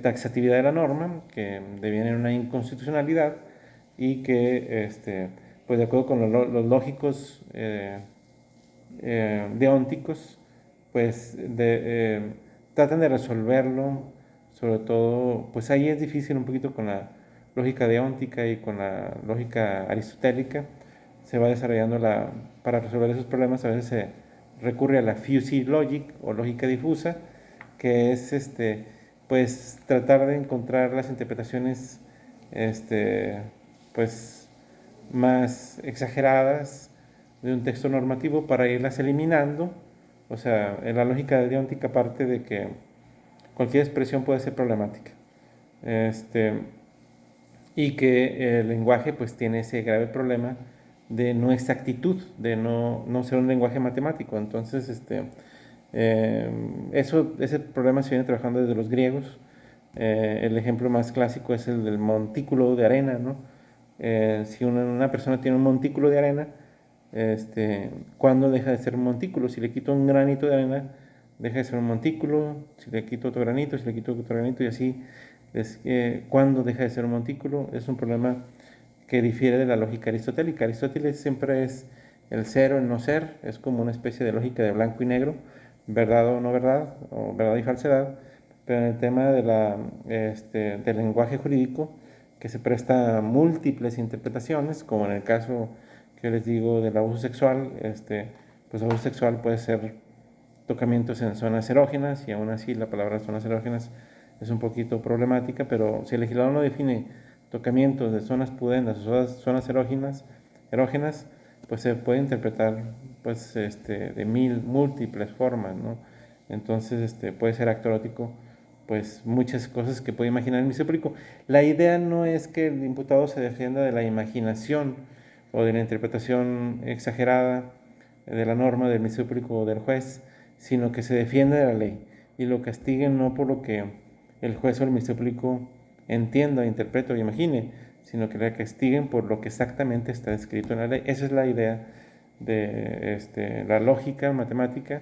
taxatividad de la norma, que deviene en una inconstitucionalidad y que, pues de acuerdo con los lógicos deónticos, pues tratan de resolverlo, sobre todo, pues ahí es difícil un poquito con la lógica deóntica y con la lógica aristotélica, se va desarrollando para resolver esos problemas a veces se recurre a la fuzzy logic o lógica difusa, que es pues tratar de encontrar las interpretaciones pues más exageradas de un texto normativo para irlas eliminando. O sea, en la lógica deóntica parte de que cualquier expresión puede ser problemática. Y que el lenguaje pues tiene ese grave problema de no exactitud, de no ser un lenguaje matemático. Entonces, ese problema se viene trabajando desde los griegos. El ejemplo más clásico es el del montículo de arena, ¿no? Si una persona tiene un montículo de arena, ¿cuándo deja de ser un montículo? Si le quito un granito de arena, deja de ser un montículo. Si le quito otro granito, si le quito otro granito, y así, ¿cuándo deja de ser un montículo? Es un problema que difiere de la lógica aristotélica. Aristóteles siempre es el ser o el no ser, es como una especie de lógica de blanco y negro, verdad o no verdad, o verdad y falsedad, pero en el tema del lenguaje jurídico, que se presta a múltiples interpretaciones, como en el caso que les digo del abuso sexual, pues abuso sexual puede ser tocamientos en zonas erógenas, y aún así la palabra zonas erógenas es un poquito problemática, pero si el legislador no define tocamientos de zonas pudendas o zonas erógenas, pues se puede interpretar pues, de múltiples formas, ¿no? Entonces puede ser acto erótico, pues muchas cosas que puede imaginar el Ministerio Público. La idea no es que el imputado se defienda de la imaginación o de la interpretación exagerada de la norma del Ministerio Público o del juez, sino que se defienda de la ley y lo castiguen no por lo que el juez o el Ministerio Público entienda, interprete o imagine, sino que la castiguen por lo que exactamente está escrito en la ley. Esa es la idea de la lógica matemática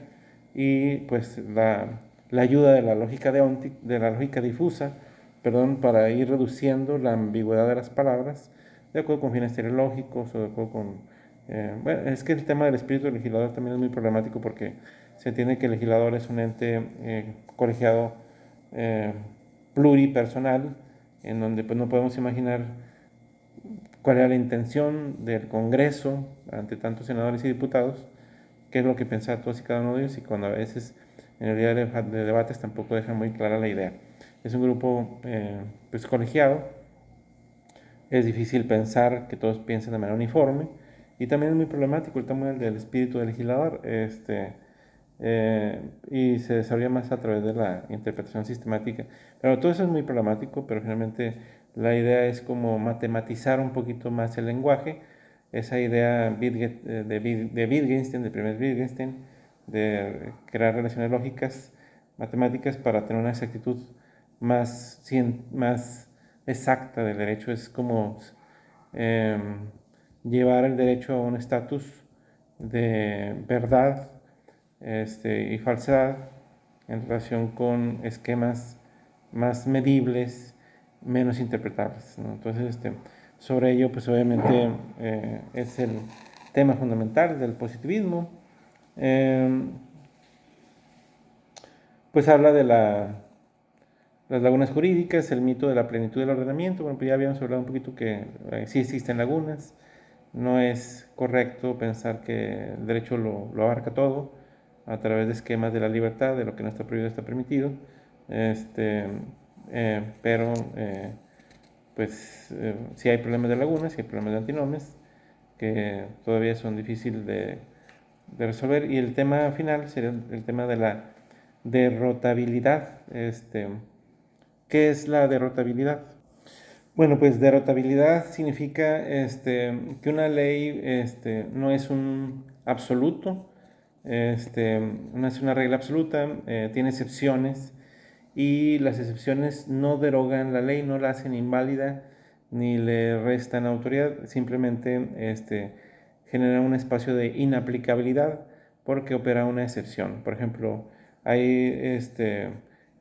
y pues la ayuda de la lógica de la lógica difusa, perdón, para ir reduciendo la ambigüedad de las palabras de acuerdo con fines teleológicos o de acuerdo con... bueno, es que el tema del espíritu del legislador también es muy problemático porque se entiende que el legislador es un ente colegiado eh, pluripersonal, en donde pues no podemos imaginar cuál era la intención del Congreso ante tantos senadores y diputados, qué es lo que pensaba todos y cada uno de ellos, y cuando a veces en el día de debates tampoco deja muy clara la idea. Es un grupo pues colegiado, es difícil pensar que todos piensen de manera uniforme, y también es muy problemático el tema del espíritu del legislador, y se desarrolla más a través de la interpretación sistemática. Pero todo eso es muy problemático, pero finalmente la idea es como matematizar un poquito más el lenguaje, esa idea de Wittgenstein, del primer Wittgenstein, de crear relaciones lógicas, matemáticas para tener una exactitud más exacta del derecho. Es como eh, llevar el derecho a un estatus de verdad y falsedad en relación con esquemas más medibles, menos interpretables, ¿no? Entonces, sobre ello, pues obviamente es el tema fundamental del positivismo. Eh, pues habla de las lagunas jurídicas, el mito de la plenitud del ordenamiento. Bueno, pues ya habíamos hablado un poquito que sí existen lagunas, no es correcto pensar que el derecho lo abarca todo a través de esquemas de la libertad, de lo que no está prohibido está permitido, pero pues sí hay problemas de lagunas, sí hay problemas de antinomes que todavía son difíciles de resolver, y el tema final sería el tema de la derrotabilidad. ¿Qué es la derrotabilidad? Bueno, pues derrotabilidad significa que una ley no es un absoluto, no es una regla absoluta, tiene excepciones, y las excepciones no derogan la ley, no la hacen inválida ni le restan autoridad, simplemente generan un espacio de inaplicabilidad porque opera una excepción. Por ejemplo, hay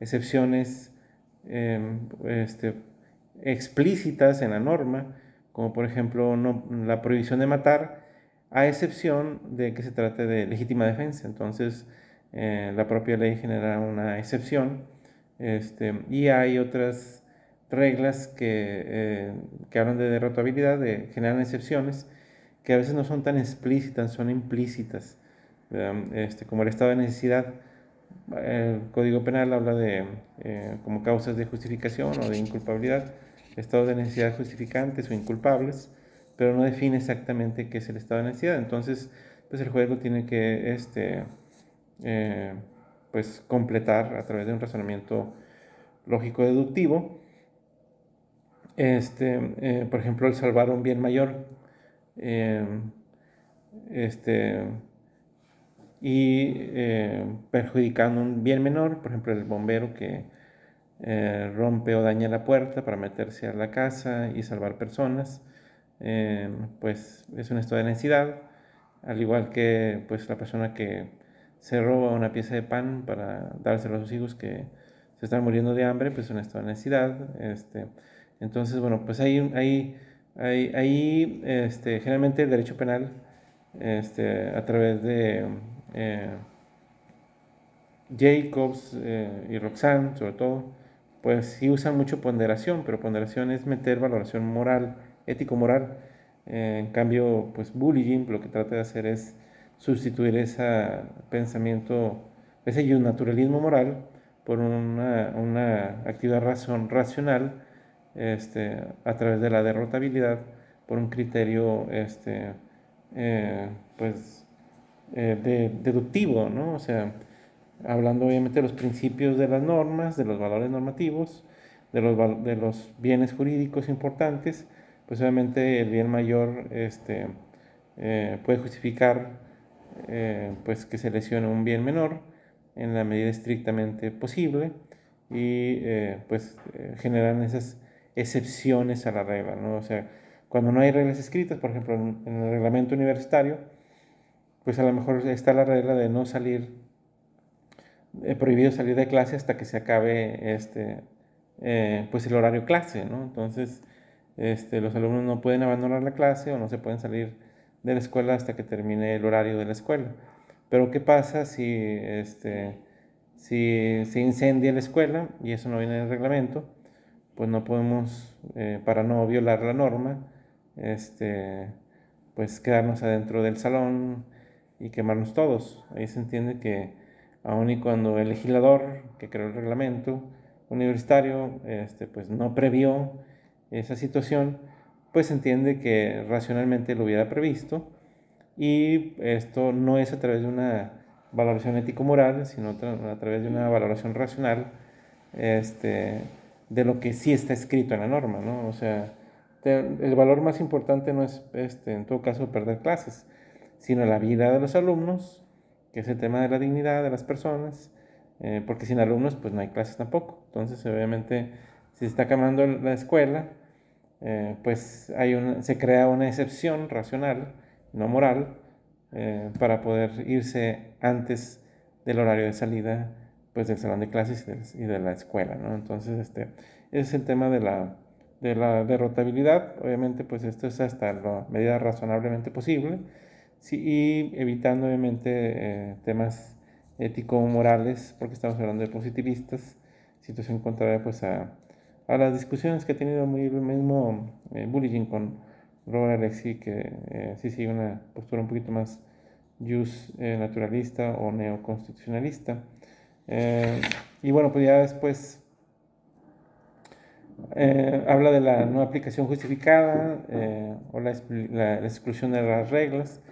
excepciones eh, este, explícitas en la norma, como por ejemplo la prohibición de matar, a excepción de que se trate de legítima defensa. Entonces, la propia ley genera una excepción, y hay otras reglas que hablan de derrotabilidad, generan excepciones que a veces no son tan explícitas, son implícitas, como el estado de necesidad. El Código Penal habla de como causas de justificación o de inculpabilidad, estados de necesidad justificantes o inculpables, pero no define exactamente qué es el estado de necesidad. Entonces, pues el juez lo tiene que eh, pues completar a través de un razonamiento lógico deductivo. Por ejemplo, el salvar un bien mayor, eh, este, y perjudicando un bien menor, por ejemplo, el bombero que rompe o daña la puerta para meterse a la casa y salvar personas, pues es un estado de necesidad, al igual que pues la persona que se roba una pieza de pan para dárselo a sus hijos que se están muriendo de hambre, pues es un estado de necesidad. Entonces, bueno, pues ahí generalmente el derecho penal a través de Jacobs y Roxanne, sobre todo, pues sí usan mucho ponderación, pero ponderación es meter valoración moral, ético-moral. En cambio, pues Bullying lo que trata de hacer es sustituir ese pensamiento, ese naturalismo moral, por una actividad racional, a través de la derrotabilidad, por un criterio eh, pues, deductivo, ¿no? O sea, hablando obviamente de los principios de las normas, de los valores normativos, de los bienes jurídicos importantes, pues obviamente el bien mayor puede justificar pues que se lesione un bien menor en la medida estrictamente posible y generan esas excepciones a la regla, ¿no? O sea, cuando no hay reglas escritas, por ejemplo, en el reglamento universitario, pues a lo mejor está la regla de no salir prohibido salir de clase hasta que se acabe pues el horario clase, ¿no? Entonces, los alumnos no pueden abandonar la clase o no se pueden salir de la escuela hasta que termine el horario de la escuela. Pero ¿qué pasa si se incendia la escuela y eso no viene en el reglamento? Pues no podemos, para no violar la norma, pues quedarnos adentro del salón y quemarnos todos. Ahí se entiende que aun y cuando el legislador que creó el reglamento universitario pues no previó esa situación, pues se entiende que racionalmente lo hubiera previsto y esto no es a través de una valoración ético-moral, sino a través de una valoración racional este, de lo que sí está escrito en la norma, ¿no? O sea, el valor más importante no es, en todo caso, perder clases, sino la vida de los alumnos, que es el tema de la dignidad de las personas, porque sin alumnos, pues no hay clases tampoco. Entonces, obviamente, si se está acabando la escuela, pues se crea una excepción racional, no moral, para poder irse antes del horario de salida pues del salón de clases y de la escuela, ¿no? Entonces, ese es el tema de la derrotabilidad. Obviamente, pues esto es hasta la medida razonablemente posible, sí, y evitando, obviamente, temas ético-morales, porque estamos hablando de positivistas, situación contraria, pues, a las discusiones que ha tenido muy el mismo Bullying con Robert Alexi, que sí sigue una postura un poquito más naturalista o neoconstitucionalista. Y bueno, pues ya después habla de la no aplicación justificada o la exclusión de las reglas.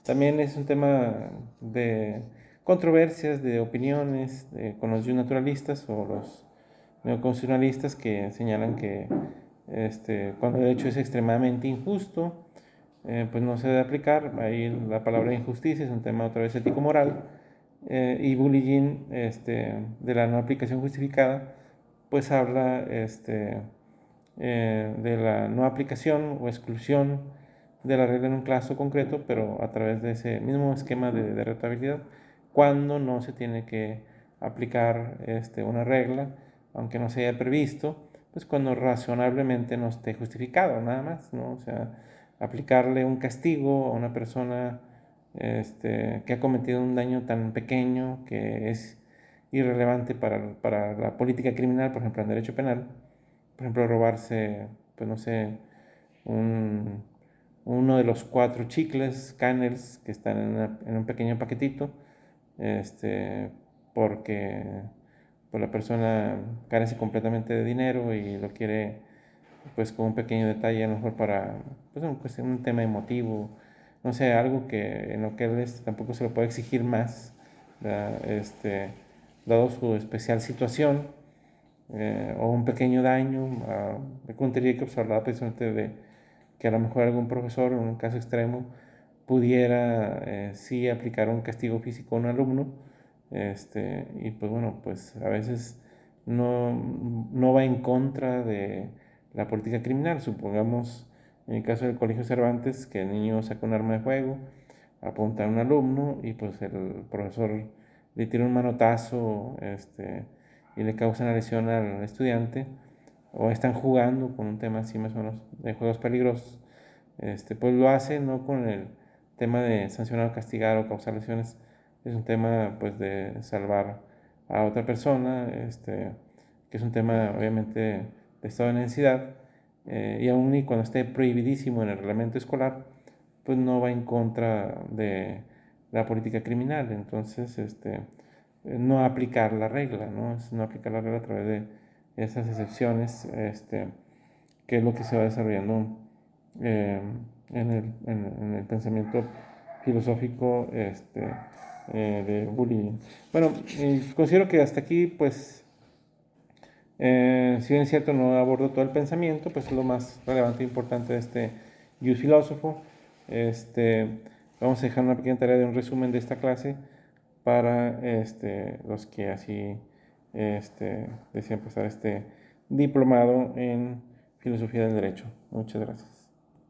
También es un tema de controversias, de opiniones con los naturalistas o los neoconstitucionalistas que señalan que cuando el hecho es extremadamente injusto, pues no se debe aplicar. Ahí la palabra injusticia es un tema otra vez ético-moral. Y Bullying, de la no aplicación justificada, pues habla de la no aplicación o exclusión de la regla en un caso concreto, pero a través de ese mismo esquema de rotabilidad, cuando no se tiene que aplicar una regla, aunque no se haya previsto, pues cuando razonablemente no esté justificado, nada más, ¿no? O sea, aplicarle un castigo a una persona que ha cometido un daño tan pequeño que es irrelevante para la política criminal, por ejemplo, en derecho penal, por ejemplo, robarse, pues no sé, un, uno de los 4 chicles, Canels, que están en un pequeño paquetito, este, porque pues, la persona carece completamente de dinero y lo quiere, pues con un pequeño detalle, a lo mejor para un tema emotivo, no sé, algo que en lo que él tampoco se lo puede exigir más, dado su especial situación, o un pequeño daño. Jacobs hablaba precisamente de que a lo mejor algún profesor, en un caso extremo, pudiera sí aplicar un castigo físico a un alumno, y pues bueno, pues a veces no va en contra de la política criminal. Supongamos, en el caso del Colegio Cervantes, que el niño saca un arma de fuego, apunta a un alumno y pues el profesor le tira un manotazo y le causa una lesión al estudiante, o están jugando con un tema así más o menos de juegos peligrosos, pues lo hace no con el tema de sancionar o castigar o causar lesiones es un tema pues de salvar a otra persona, que es un tema obviamente de estado de necesidad, y aún y cuando esté prohibidísimo en el reglamento escolar, pues no va en contra de la política criminal. Entonces, no aplicar la regla, ¿no? Es no aplicar la regla a través de esas excepciones, que es lo que se va desarrollando eh, en el pensamiento filosófico de bullying. Bueno, considero que hasta aquí, pues, si bien es cierto, no abordo todo el pensamiento, pues es lo más relevante e importante de este Youth Filósofo. Vamos a dejar una pequeña tarea de un resumen de esta clase para los que así desean pasar este diplomado en Filosofía del Derecho. Muchas gracias.